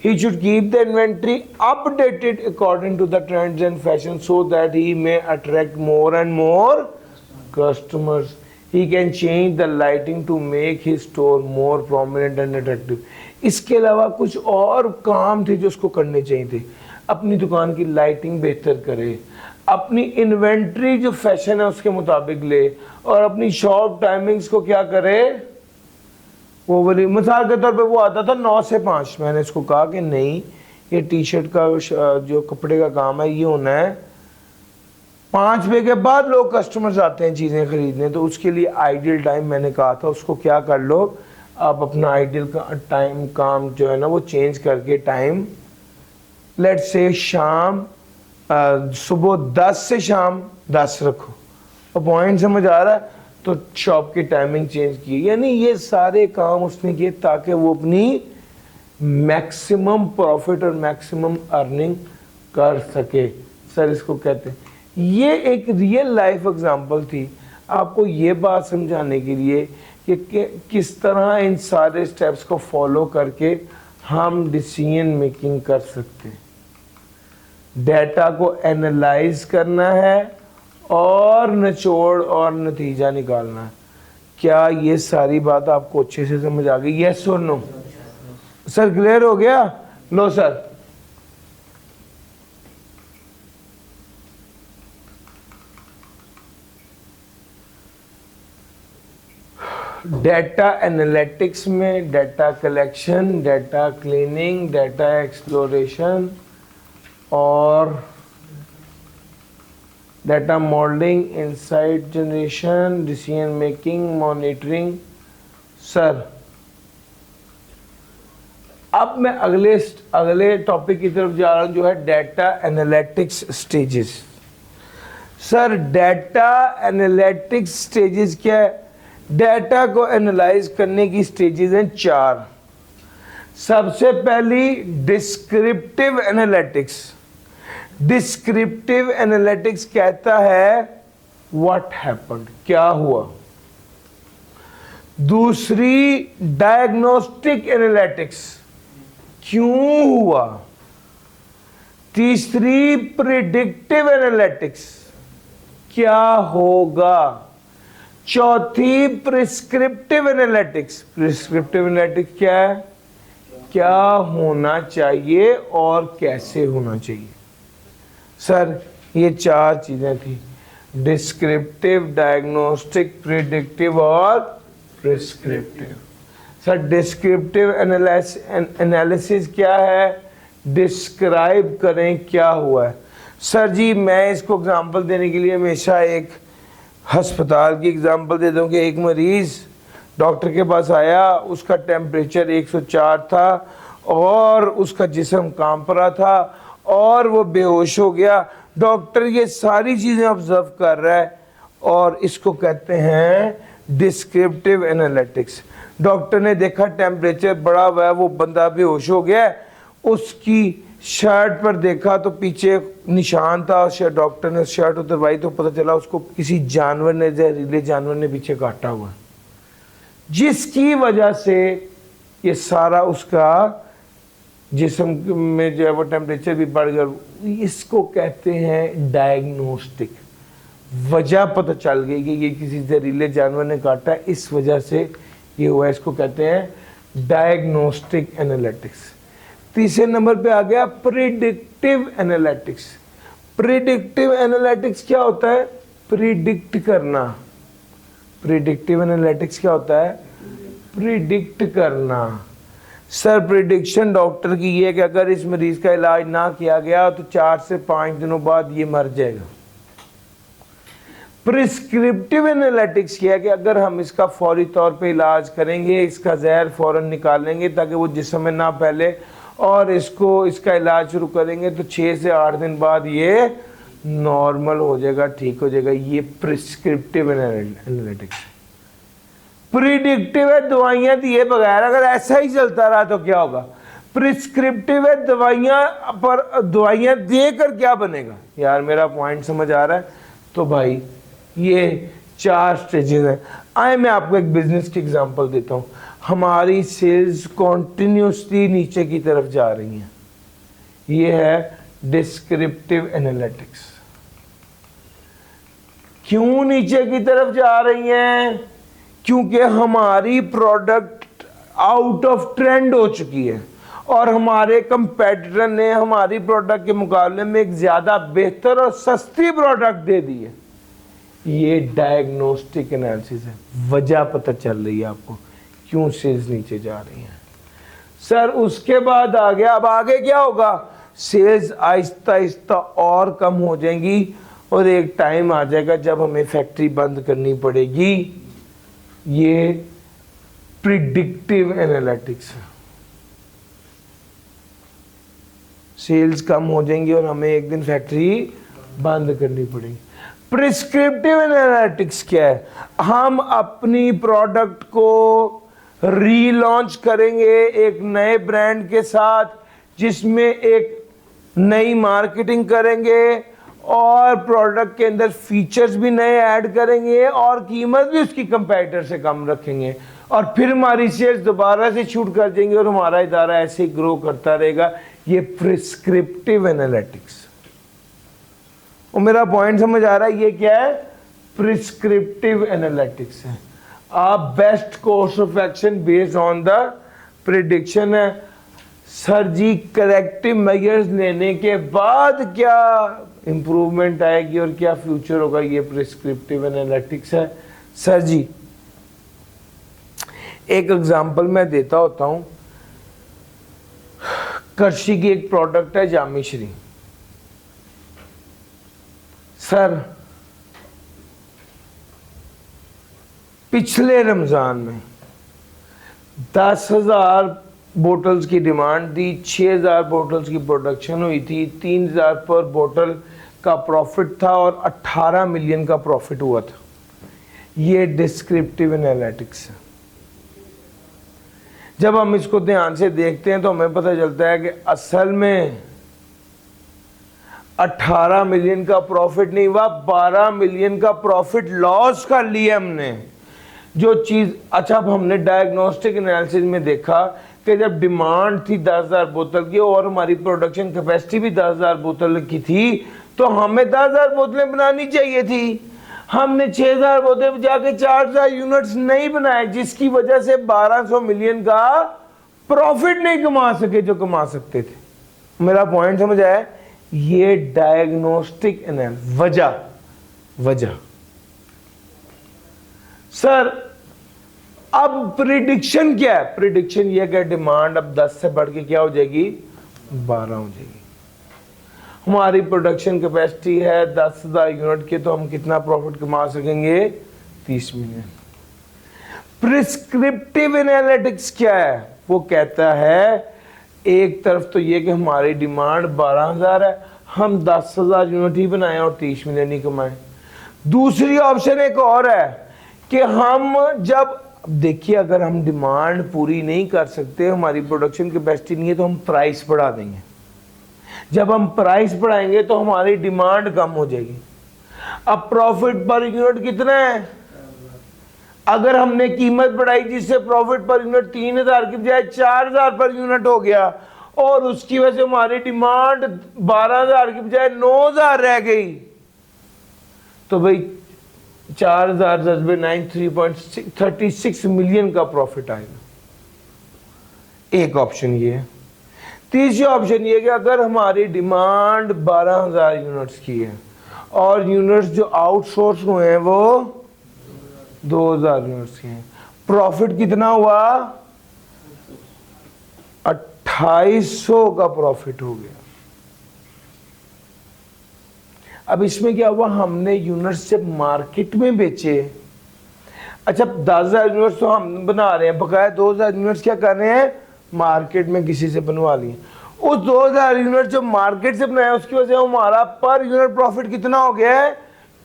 [SPEAKER 1] He should keep the inventory updated according to the trends and fashion so that he may attract more and more customers. He can change the lighting to make his store more prominent and attractive. इसके अलावा कुछ और काम थे जो उसको करने चाहिए थे। अपनी दुकान की लाइटिंग बेहतर करे, अपनी इन्वेंट्री जो फैशन है उसके मुताबिक ले, और अपनी शॉप टाइमिंग्स को क्या करे, वो बोली मिसाल के तौर पे वो आता था 9 से 5। मैंने इसको कहा कि नहीं, ये टी शर्ट का जो कपड़े का काम है ये होना है 5 बजे के बाद लोग कस्टमर्स आते हैं चीज़ें खरीदने, तो उसके लिए आइडियल टाइम मैंने कहा था उसको क्या कर लो, आप अपना आइडियल का टाइम काम जो है ना वो चेंज करके टाइम लेट्स से शाम सुबह 10 से शाम 10 रखो। और पॉइंट समझ आ रहा है? तो शॉप की टाइमिंग चेंज की, यानी ये सारे काम उसने किए ताकि वो अपनी मैक्सिमम प्रॉफिट और मैक्सिमम अर्निंग कर सके। सर इसको कहते हैं, ये एक रियल लाइफ एग्जांपल थी आपको ये बात समझाने के लिए कि किस तरह इन सारे स्टेप्स को फॉलो करके हम डिसीजन मेकिंग कर सकते हैं। डेटा को एनालाइज करना है और निचोड़ और नतीजा निकालना है। क्या ये सारी बात आपको अच्छे से समझ आ गई? यस और नो? सर क्लियर हो गया? लो सर, डेटा एनालिटिक्स में data collection, data cleaning, data exploration और data modelling, insight generation, decision making, monitoring. Sir अब मैं अगले टॉपिक की तरफ जा रहा हूं जो है data analytics stages. Sir data analytics stages क्या है? डेटा को एनालाइज करने की स्टेजेस हैं 4। सबसे पहली डिस्क्रिप्टिव एनालिटिक्स। डिस्क्रिप्टिव एनालिटिक्स कहता है व्हाट हैपेंड, क्या हुआ। दूसरी डायग्नोस्टिक एनालिटिक्स, क्यों हुआ। तीसरी प्रिडिक्टिव एनालिटिक्स, क्या होगा। चौथी प्रिस्क्रिप्टिव एनालिटिक्स। प्रिस्क्रिप्टिव एनालिटिक्स क्या है? क्या होना चाहिए और कैसे होना चाहिए। सर ये 4 चीजें थी, डिस्क्रिप्टिव, डायग्नोस्टिक, प्रिडिक्टिव और प्रिस्क्रिप्टिव। सर डिस्क्रिप्टिव एनालिसिस क्या है? डिस्क्राइब करें क्या हुआ है। सर जी मैं इसको एग्जांपल देने के लिए हमेशा एक अस्पताल की एग्जांपल दे दूं कि एक मरीज़ डॉक्टर के पास आया, उसका टेम्परेचर 104 था और उसका जिस्म कांप रहा था और वो बेहोश हो गया। डॉक्टर ये सारी चीज़ें ऑब्जर्व कर रहा है और इसको कहते हैं डिस्क्रिप्टिव एनालिटिक्स। डॉक्टर ने देखा टेम्परेचर बढ़ा हुआ है, वो बंदा बेहोश हो गया है, उसकी शर्ट पर देखा तो पीछे निशान था, डॉक्टर ने शर्ट उतरवाई तो पता चला उसको किसी जानवर ने, जहरीले जानवर ने पीछे काटा हुआ, जिसकी वजह से ये सारा उसका जिस्म में जो है वो टेम्परेचर भी बढ़ गया। इसको कहते हैं डायग्नोस्टिक। वजह पता चल गई कि ये किसी जहरीले जानवर ने काटा है, इस वजह से ये हुआ, इसको कहते हैं डायग्नोस्टिक एनालिटिक्स। तीसरे नंबर पे आ गया प्रिडिक्टिव एनालिटिक्स। प्रिडिक्टिव एनालिटिक्स क्या होता है? प्रिडिक्ट करना। प्रिडिक्टिव एनालिटिक्स क्या होता है? प्रिडिक्ट करना। सर प्रिडिक्शन डॉक्टर की ये है कि अगर इस मरीज का इलाज ना किया गया तो 4 से 5 दिनों बाद ये मर जाएगा। प्रिस्क्रिप्टिव एनालिटिक्स किया कि अगर हम इसका फौरी तौर पे इलाज करेंगे, इसका जहर फौरन निकालेंगे ताकि वो जिस्म में ना फैले और इसका इलाज शुरू करेंगे तो 6 से 8 दिन बाद ये नॉर्मल हो जाएगा, ठीक हो जाएगा। ये प्रिस्क्रिप्टिव एनालिटिक्स। प्रिडिक्टिव है दवाइयां दिए बगैर, अगर ऐसा ही चलता रहा तो क्या होगा। प्रिस्क्रिप्टिव है दवाइयां, पर दवाइयां देकर क्या बनेगा। यार मेरा पॉइंट समझ आ रहा है। तो भाई ये 4 स्टेजेस हैं। आए मैं आपको एक बिजनेस की एग्जांपल देता हूं। हमारी सेल्स कॉन्टिन्यूसली नीचे की तरफ जा रही हैं। ये है डिस्क्रिप्टिव एनालिटिक्स। क्यों नीचे की तरफ जा रही हैं? क्योंकि हमारी प्रोडक्ट आउट ऑफ ट्रेंड हो चुकी है और हमारे कंपेटिटर ने हमारी प्रोडक्ट के मुकाबले में एक ज्यादा बेहतर और सस्ती प्रोडक्ट दे दी है। ये डायग्नोस्टिक एनालिसिस है। वजह पता चल रही है आपको क्यों सेल्स नीचे जा रही है। सर उसके बाद आ गया, अब आगे क्या होगा। सेल्स आहिस्ता आहिस्ता और कम हो जाएंगी और एक टाइम आ जाएगा जब हमें फैक्ट्री बंद करनी पड़ेगी। ये प्रिडिक्टिव एनालिटिक्स है। सेल्स कम हो जाएंगी और हमें एक दिन फैक्ट्री बंद करनी पड़ेगी। प्रिस्क्रिप्टिव एनालिटिक्स क्या है। हम अपनी प्रोडक्ट को रीलॉन्च करेंगे एक नए ब्रांड के साथ, जिसमें एक नई मार्केटिंग करेंगे और प्रोडक्ट के अंदर फीचर्स भी नए ऐड करेंगे और कीमत भी उसकी कंपेटिटर से कम रखेंगे और फिर हमारी सेल्स दोबारा से शूट कर देंगे और हमारा इदारा ऐसे ही ग्रो करता रहेगा। ये प्रिस्क्रिप्टिव एनालिटिक्स। और मेरा पॉइंट समझ आ रहा है। ये क्या है? प्रिस्क्रिप्टिव एनालिटिक्स है। आप best course of action based on the prediction है। सर जी करेक्टिव मेजर्स लेने के बाद क्या इंप्रूवमेंट आएगी और क्या फ्यूचर होगा, ये प्रिस्क्रिप्टिव एनालिटिक्स है। सर जी एक एग्जांपल मैं देता होता हूं। कर्शी की एक प्रोडक्ट है जामी श्री। सर पिछले रमजान में 10,000 बोटल्स की डिमांड थी, 6,000 बोटल्स की प्रोडक्शन हुई थी, 3,000 पर बोतल का प्रॉफिट था और 18 मिलियन का प्रॉफिट हुआ था। ये डिस्क्रिप्टिव एनालिटिक्स है। जब हम इसको ध्यान से देखते हैं तो हमें पता चलता है कि असल में 18 मिलियन का प्रॉफिट नहीं हुआ, 12 मिलियन का प्रॉफिट लॉस कर लिया हमने। जो चीज अच्छा, अब हमने डायग्नोस्टिक एनालिसिस में देखा कि जब डिमांड थी 10,000 बोतल की और हमारी प्रोडक्शन कैपेसिटी भी 10,000 बोतल की थी, तो हमें 10,000 बोतलें बनानी चाहिए थी। हमने 6,000 बोतलें जाके 4,000 यूनिट्स नहीं बनाए, जिसकी वजह से 1,200 मिलियन का प्रॉफिट नहीं कमा सके जो कमा सकते थे। मेरा पॉइंट समझ आया? ये डायग्नोस्टिक एनालिसिस। वजह सर अब प्रिडिक्शन क्या है? प्रिडिक्शन ये कि डिमांड अब 10 से बढ़ के क्या हो जाएगी? 12 हो जाएगी। हमारी प्रोडक्शन कैपेसिटी है 10,000 यूनिट की, तो हम कितना प्रॉफिट कमा सकेंगे? 30 मिलियन। प्रिस्क्रिप्टिव एनालिटिक्स क्या है? वो कहता है एक तरफ तो ये कि हमारी डिमांड 12,000 है, हम 10,000 यूनिट ही बनाए और 30 मिलियन ही कमाए। दूसरी ऑप्शन एक और है कि हम जब देखिए अगर हम डिमांड पूरी नहीं कर सकते, हमारी प्रोडक्शन कैपेसिटी नहीं है, तो हम प्राइस बढ़ा देंगे। जब हम प्राइस बढ़ाएंगे तो हमारी डिमांड कम हो जाएगी। अब प्रॉफिट पर यूनिट कितना है? अगर हमने कीमत बढ़ाई जिससे प्रॉफिट पर यूनिट 3,000 की बजाय 4,000 पर यूनिट हो गया और उसकी वजह से हमारी डिमांड 12,000 की बजाय 9,000 रह गई, तो भाई 4,000 जज्बे 93.36 मिलियन का प्रॉफिट आएगा। एक ऑप्शन ये है। तीसरी ऑप्शन ये कि अगर हमारी डिमांड 12,000 यूनिट्स की है और यूनिट्स जो आउटसोर्स हुए हैं वो 2,000 यूनिट्स के हैं, प्रॉफिट कितना हुआ? 2,800 का प्रॉफिट हो गया। अब इसमें क्या हुआ? हमने यूनिट्स जब मार्केट में बेचे, अच्छा 10,000 यूनिट्स तो हम बना रहे हैं, बकाया 2,000 यूनिट्स क्या कर रहे हैं? मार्केट में किसी से बनवा लिए। उस 2,000 यूनिट जो मार्केट से बनाया उसकी वजह से हमारा पर यूनिट प्रॉफिट कितना हो गया है?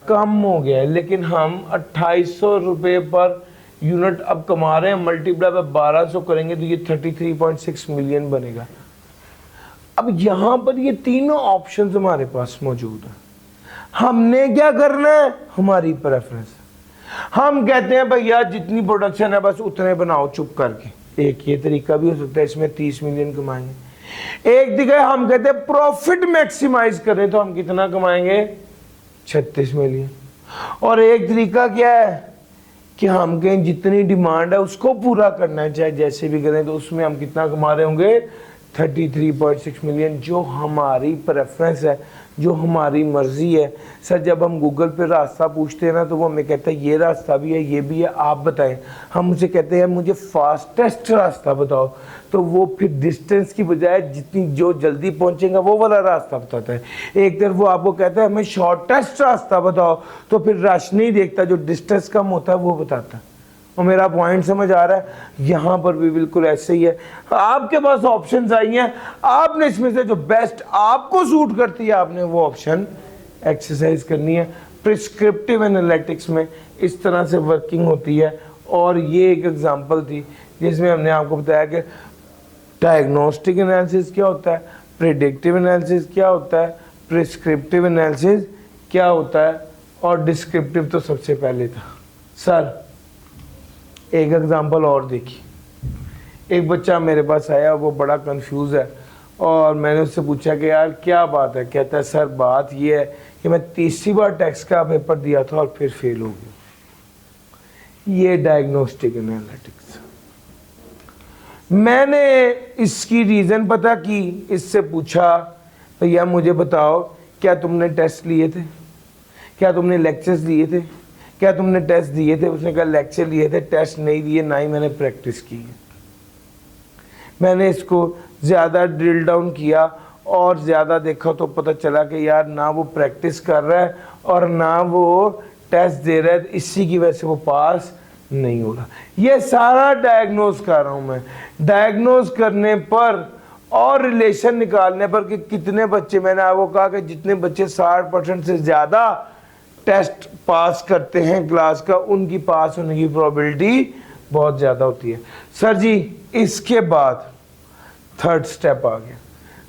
[SPEAKER 1] कम हो गया है। लेकिन हम 2,800 रुपये पर यूनिट अब कमा रहे हैं, मल्टीप्लाई बाय 1200 करेंगे तो ये 33.6 मिलियन बनेगा। अब यहां पर ये तीनों ऑप्शंस हमारे पास मौजूद हैं। हमने क्या करना है, हमारी प्रेफरेंस। हम कहते हैं भैया जितनी प्रोडक्शन है बस उतने बनाओ चुप करके। एक ये तरीका भी हो सकता है, इसमें 30 मिलियन कमाएंगे। एक दिखा हम कहते हैं प्रॉफिट मैक्सिमाइज करें तो हम कितना कमाएंगे, 36 मिलियन। और एक तरीका क्या है कि हम कहें जितनी डिमांड है उसको पूरा करना है, चाहे जैसे भी करें, तो उसमें हम कितना कमा रहे होंगे, 33.6 मिलियन। जो हमारी प्रेफरेंस है, जो हमारी मर्जी है। सर जब हम गूगल पे रास्ता पूछते हैं ना तो वो हमें कहता है ये रास्ता भी है, ये भी है, आप बताएं। हम उसे कहते हैं मुझे फास्टेस्ट रास्ता बताओ, तो वो फिर डिस्टेंस की बजाय जितनी जो जल्दी पहुंचेगा वो वाला रास्ता बताता है। एक तरफ वो आपको कहता है हमें शॉर्टेस्ट रास्ता बताओ, तो फिर रश नहीं देखता, जो डिस्टेंस कम होता है वो बताता है। और मेरा पॉइंट समझ आ रहा है, यहाँ पर भी बिल्कुल ऐसे ही है। आपके पास ऑप्शंस आई हैं, आपने इसमें से जो बेस्ट आपको सूट करती है आपने वो ऑप्शन एक्सरसाइज करनी है। प्रिस्क्रिप्टिव एनालिटिक्स में इस तरह से वर्किंग होती है। और ये एक एग्जांपल थी जिसमें हमने आपको बताया कि डायग्नोस्टिक एनालिसिस क्या होता है, प्रिडिक्टिव एनालिसिस क्या होता है, प्रिस्क्रिप्टिव एनालिसिस क्या होता है, और डिस्क्रिप्टिव तो सबसे पहले था। सर एक एग्जांपल और देखिए। एक बच्चा मेरे पास आया, वो बड़ा कंफ्यूज है, और मैंने उससे पूछा कि यार क्या बात है। कहता है सर बात ये है कि मैं तीसरी बार टैक्स का पेपर दिया था और फिर फेल हो गया। ये डायग्नोस्टिक एनालिटिक्स। मैंने इसकी रीज़न पता की, इससे पूछा भैया मुझे बताओ क्या तुमने टेस्ट लिए थे, क्या तुमने लेक्चर्स लिए थे, क्या तुमने टेस्ट दिए थे। उसने कहा लेक्चर लिए थे, टेस्ट नहीं दिए, ना ही मैंने प्रैक्टिस की है। मैंने इसको ज़्यादा ड्रिल डाउन किया और ज़्यादा देखा तो पता चला कि यार ना वो प्रैक्टिस कर रहा है और ना वो टेस्ट दे रहा है, इसी की वजह से वो पास नहीं हो रहा। ये सारा डायग्नोज कर रहा हूँ मैं। डायग्नोज करने पर और रिलेशन निकालने पर कि कितने बच्चे, मैंने आपको कहा कि जितने बच्चे 60% से ज़्यादा टेस्ट पास करते हैं क्लास का, उनकी पास होने की प्रोबेबिलिटी बहुत ज़्यादा होती है। सर जी इसके बाद थर्ड स्टेप आ गया।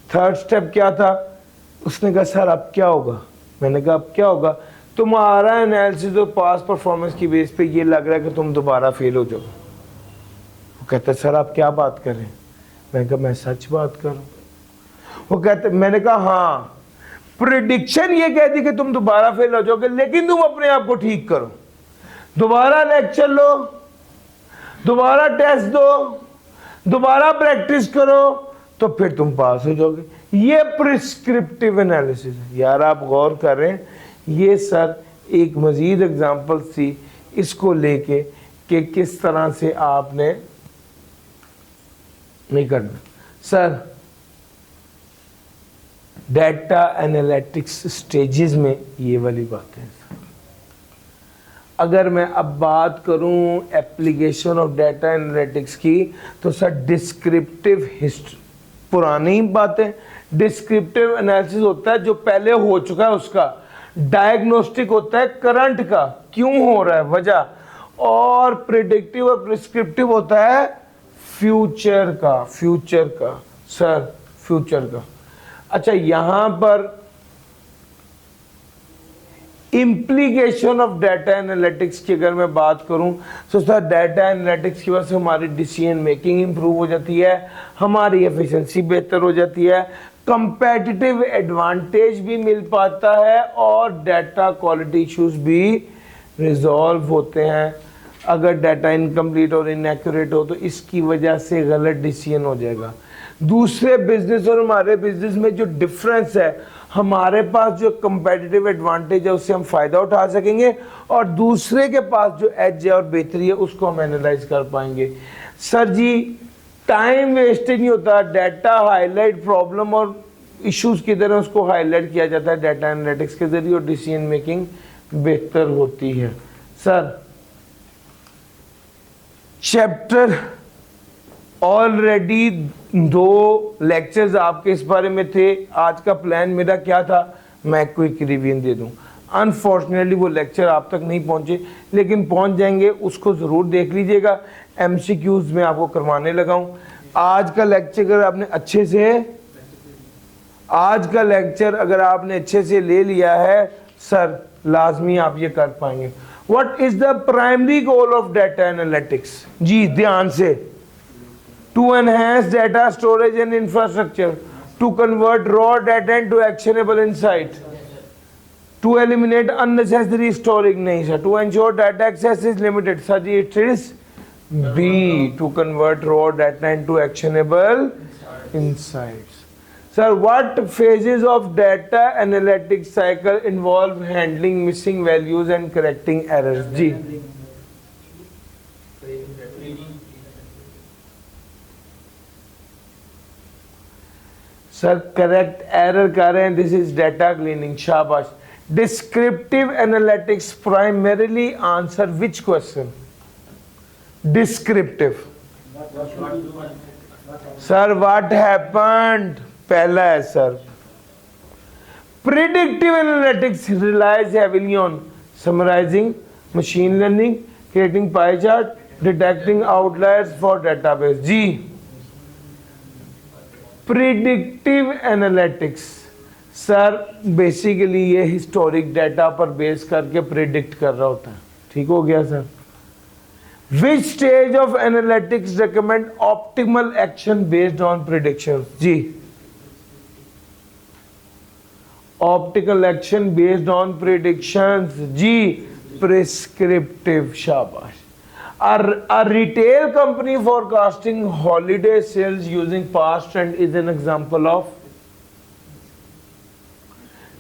[SPEAKER 1] थर्ड स्टेप क्या था, उसने कहा सर अब क्या होगा। मैंने कहा अब क्या होगा, तुम्हारा एनालिसिस और पास परफॉर्मेंस की बेस पे ये लग रहा है कि तुम दोबारा फेल हो जाओ। वो कहता है सर आप क्या बात कर रहे हैं। मैंने कहा मैं सच बात कर रहा हूँ। वो कहते, मैंने कहा हाँ प्रिडिक्शन ये कहती कि तुम दोबारा फेल हो जाओगे, लेकिन तुम अपने आप को ठीक करो, दोबारा लेक्चर लो, दोबारा टेस्ट दो, दोबारा प्रैक्टिस करो, तो फिर तुम पास हो जाओगे। ये प्रिस्क्रिप्टिव एनालिसिस है। यार आप गौर करें, ये सर एक मजीद एग्जांपल थी इसको लेके कि किस तरह से आपने नहीं करना। सर डेटा एनालिटिक्स स्टेजेस में ये वाली बातें हैं। अगर मैं अब बात करूं एप्लीकेशन ऑफ डेटा एनालिटिक्स की, तो सर डिस्क्रिप्टिव हिस्ट्री पुरानी बातें, डिस्क्रिप्टिव एनालिसिस होता है जो पहले हो चुका है उसका, डायग्नोस्टिक होता है करंट का, क्यों हो रहा है वजह, और प्रिडिक्टिव और प्रिस्क्रिप्टिव होता है फ्यूचर का। फ्यूचर का सर, फ्यूचर का। अच्छा यहां पर इम्प्लीकेशन ऑफ डाटा एनालिटिक्स की अगर मैं बात करूं तो सर डाटा एनालिटिक्स की वजह से हमारी डिसीजन मेकिंग इंप्रूव हो जाती है, हमारी एफिशिएंसी बेहतर हो जाती है, कंपेटिटिव एडवांटेज भी मिल पाता है, और डाटा क्वालिटी इश्यूज भी रिजॉल्व होते हैं। अगर डाटा इनकम्प्लीट और इनएक्यूरेट हो तो इसकी वजह से गलत डिसीजन हो जाएगा। दूसरे बिजनेस और हमारे बिजनेस में जो डिफरेंस है, हमारे पास जो कंपेटिटिव एडवांटेज है उससे हम फायदा उठा सकेंगे, और दूसरे के पास जो एज है और बेहतरी है उसको हम एनालाइज कर पाएंगे। सर जी टाइम वेस्टेज नहीं होता, डाटा हाईलाइट प्रॉब्लम और इश्यूज किधर है उसको हाईलाइट किया जाता है डाटा एनालिटिक्स के जरिए, और डिसीजन मेकिंग बेहतर होती है। सर चैप्टर ऑलरेडी 2 लेक्चर्स आपके इस बारे में थे। आज का प्लान मेरा क्या था, मैं क्विक रिवीजन दे दूं। अनफॉर्चुनेटली वो लेक्चर आप तक नहीं पहुंचे, लेकिन पहुंच जाएंगे, उसको ज़रूर देख लीजिएगा। MCQs में आपको करवाने लगा हूँ। आज का लेक्चर अगर आपने अच्छे से ले लिया है सर, लाजमी आप ये कर पाएंगे। What is the primary goal of data analytics? जी ध्यान से, to enhance data storage and infrastructure, to convert raw data into actionable insight, to eliminate unnecessary storing, नहीं sir, to ensure data access is limited, sir ji it is B, to convert raw data into actionable insights. Sir, what phases of data analytics cycle involve handling missing values and correcting errors? जी sir, correct error कर रहे हैं, this is data cleaning, शाबाश। Descriptive analytics primarily answer which question? Descriptive. Sir, what happened? पहला है sir. Predictive analytics relies heavily on summarizing, machine learning, creating pie chart, detecting outliers for database. जी predictive analytics sir basically ये historic data पर base करके predict कर रहा होता है। ठीक हो गया sir. Which stage of analytics recommend optimal action based on prediction? जी optical action based on predictions, जी प्रिस्क्रिप्टिव, शाबाश। A retail company forecasting holiday sales using past trend is an example of?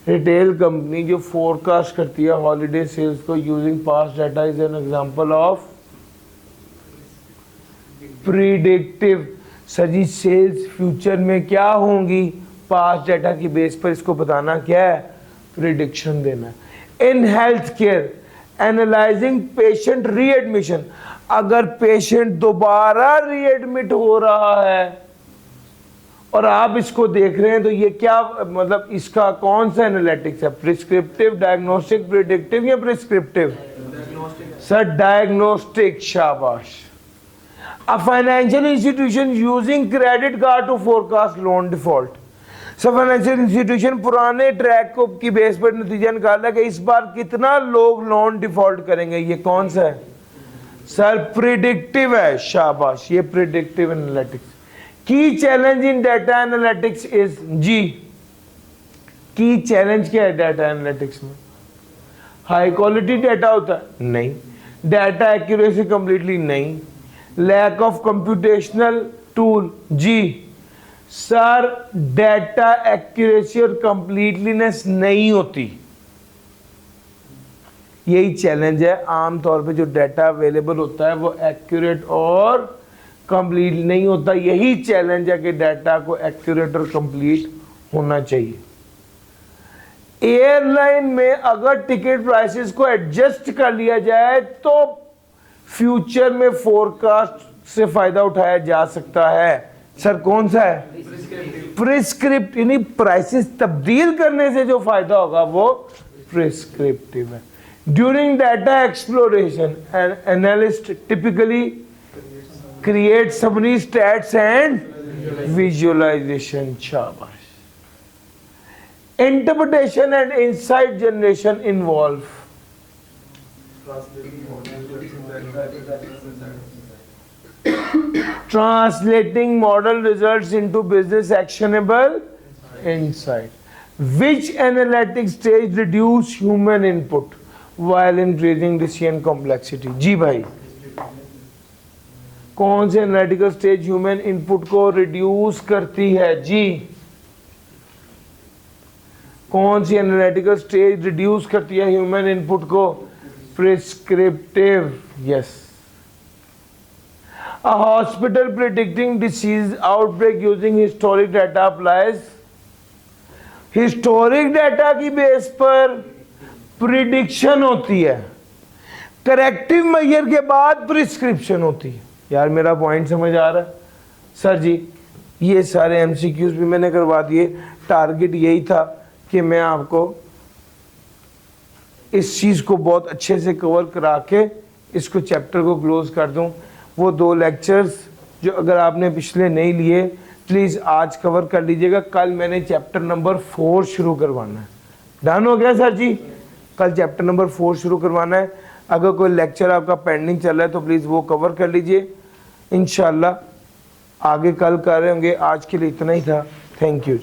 [SPEAKER 1] Retail company जो forecast करती है holiday sales को using past data is an example of predictive. Sir जी sales future में क्या होंगी, पास्ट डाटा की base पर इसको बताना क्या है, प्रिडिक्शन देना। In health care analysing patient readmission, अगर पेशेंट दोबारा रीएडमिट हो रहा है और आप इसको देख रहे हैं तो ये क्या मतलब इसका कौन सा एनालिटिक्स है? प्रिस्क्रिप्टिव, डायग्नोस्टिक, प्रिडिक्टिव या प्रिस्क्रिप्टिव? सर डायग्नोस्टिक, शाबाश। A financial institution using credit card to forecast loan default. सब फाइनेंशियल इंस्टीट्यूशन पुराने ट्रैक को की बेस पर नतीजा निकाला कि इस बार कितना लोग लोन डिफॉल्ट करेंगे, ये कौन सा है? सर प्रिडिक्टिव है, शाबाश, ये predictive analytics. Key challenge in data analytics is? जी की चैलेंज क्या है डाटा एनालिटिक्स में? हाई क्वालिटी डाटा होता है? नहीं। Data accuracy completely? नहीं। Lack of computational tool? जी सर डाटा एक्यूरेसी और कंप्लीटलीनेस नहीं होती, यही चैलेंज है। आमतौर पे जो डाटा अवेलेबल होता है वो एक्यूरेट और कंप्लीट नहीं होता, यही चैलेंज है कि डाटा को एक्यूरेट और कंप्लीट होना चाहिए। एयरलाइन में अगर टिकट प्राइसेस को एडजस्ट कर लिया जाए तो फ्यूचर में फोरकास्ट से फायदा उठाया जा सकता है। सर कौन सा है? प्रिस्क्रिप्टिव, यानी प्राइसेस तब्दील करने से जो फायदा होगा वो प्रिस्क्रिप्टिव है। During data exploration an analyst typically create summary stats and visualization, shabash. Interpretation and insight generation involve? Translating model results into business actionable insight. Which analytic stage reduce human input while increasing decision complexity? जी भाई कौन से analytical stage human input को reduce करती है? जी कौन सी analytical stage reduce करती है human input को? Prescriptive, yes. अ hospital predicting disease outbreak using historic data applies? Historic data की बेस पर प्रिडिक्शन होती है, करेक्टिव मेजर के बाद प्रिस्क्रिप्शन होती है। यार मेरा पॉइंट समझ आ रहा है? सर जी ये सारे एमसीक्यूज भी मैंने करवा दिए, टारगेट यही था कि मैं आपको इस चीज़ को बहुत अच्छे से कवर करा के इसको चैप्टर को क्लोज़ कर दूं। वो 2 लेक्चर्स जो अगर आपने पिछले नहीं लिए प्लीज़ आज कवर कर लीजिएगा। कल मैंने चैप्टर नंबर 4 शुरू करवाना है। डन हो गया सर जी? कल चैप्टर नंबर 4 शुरू करवाना है। अगर कोई लेक्चर आपका पेंडिंग चल रहा है तो प्लीज़ वो कवर कर लीजिए। इंशाल्लाह आगे कल कर रहे होंगे। आज के लिए इतना ही था। Thank you.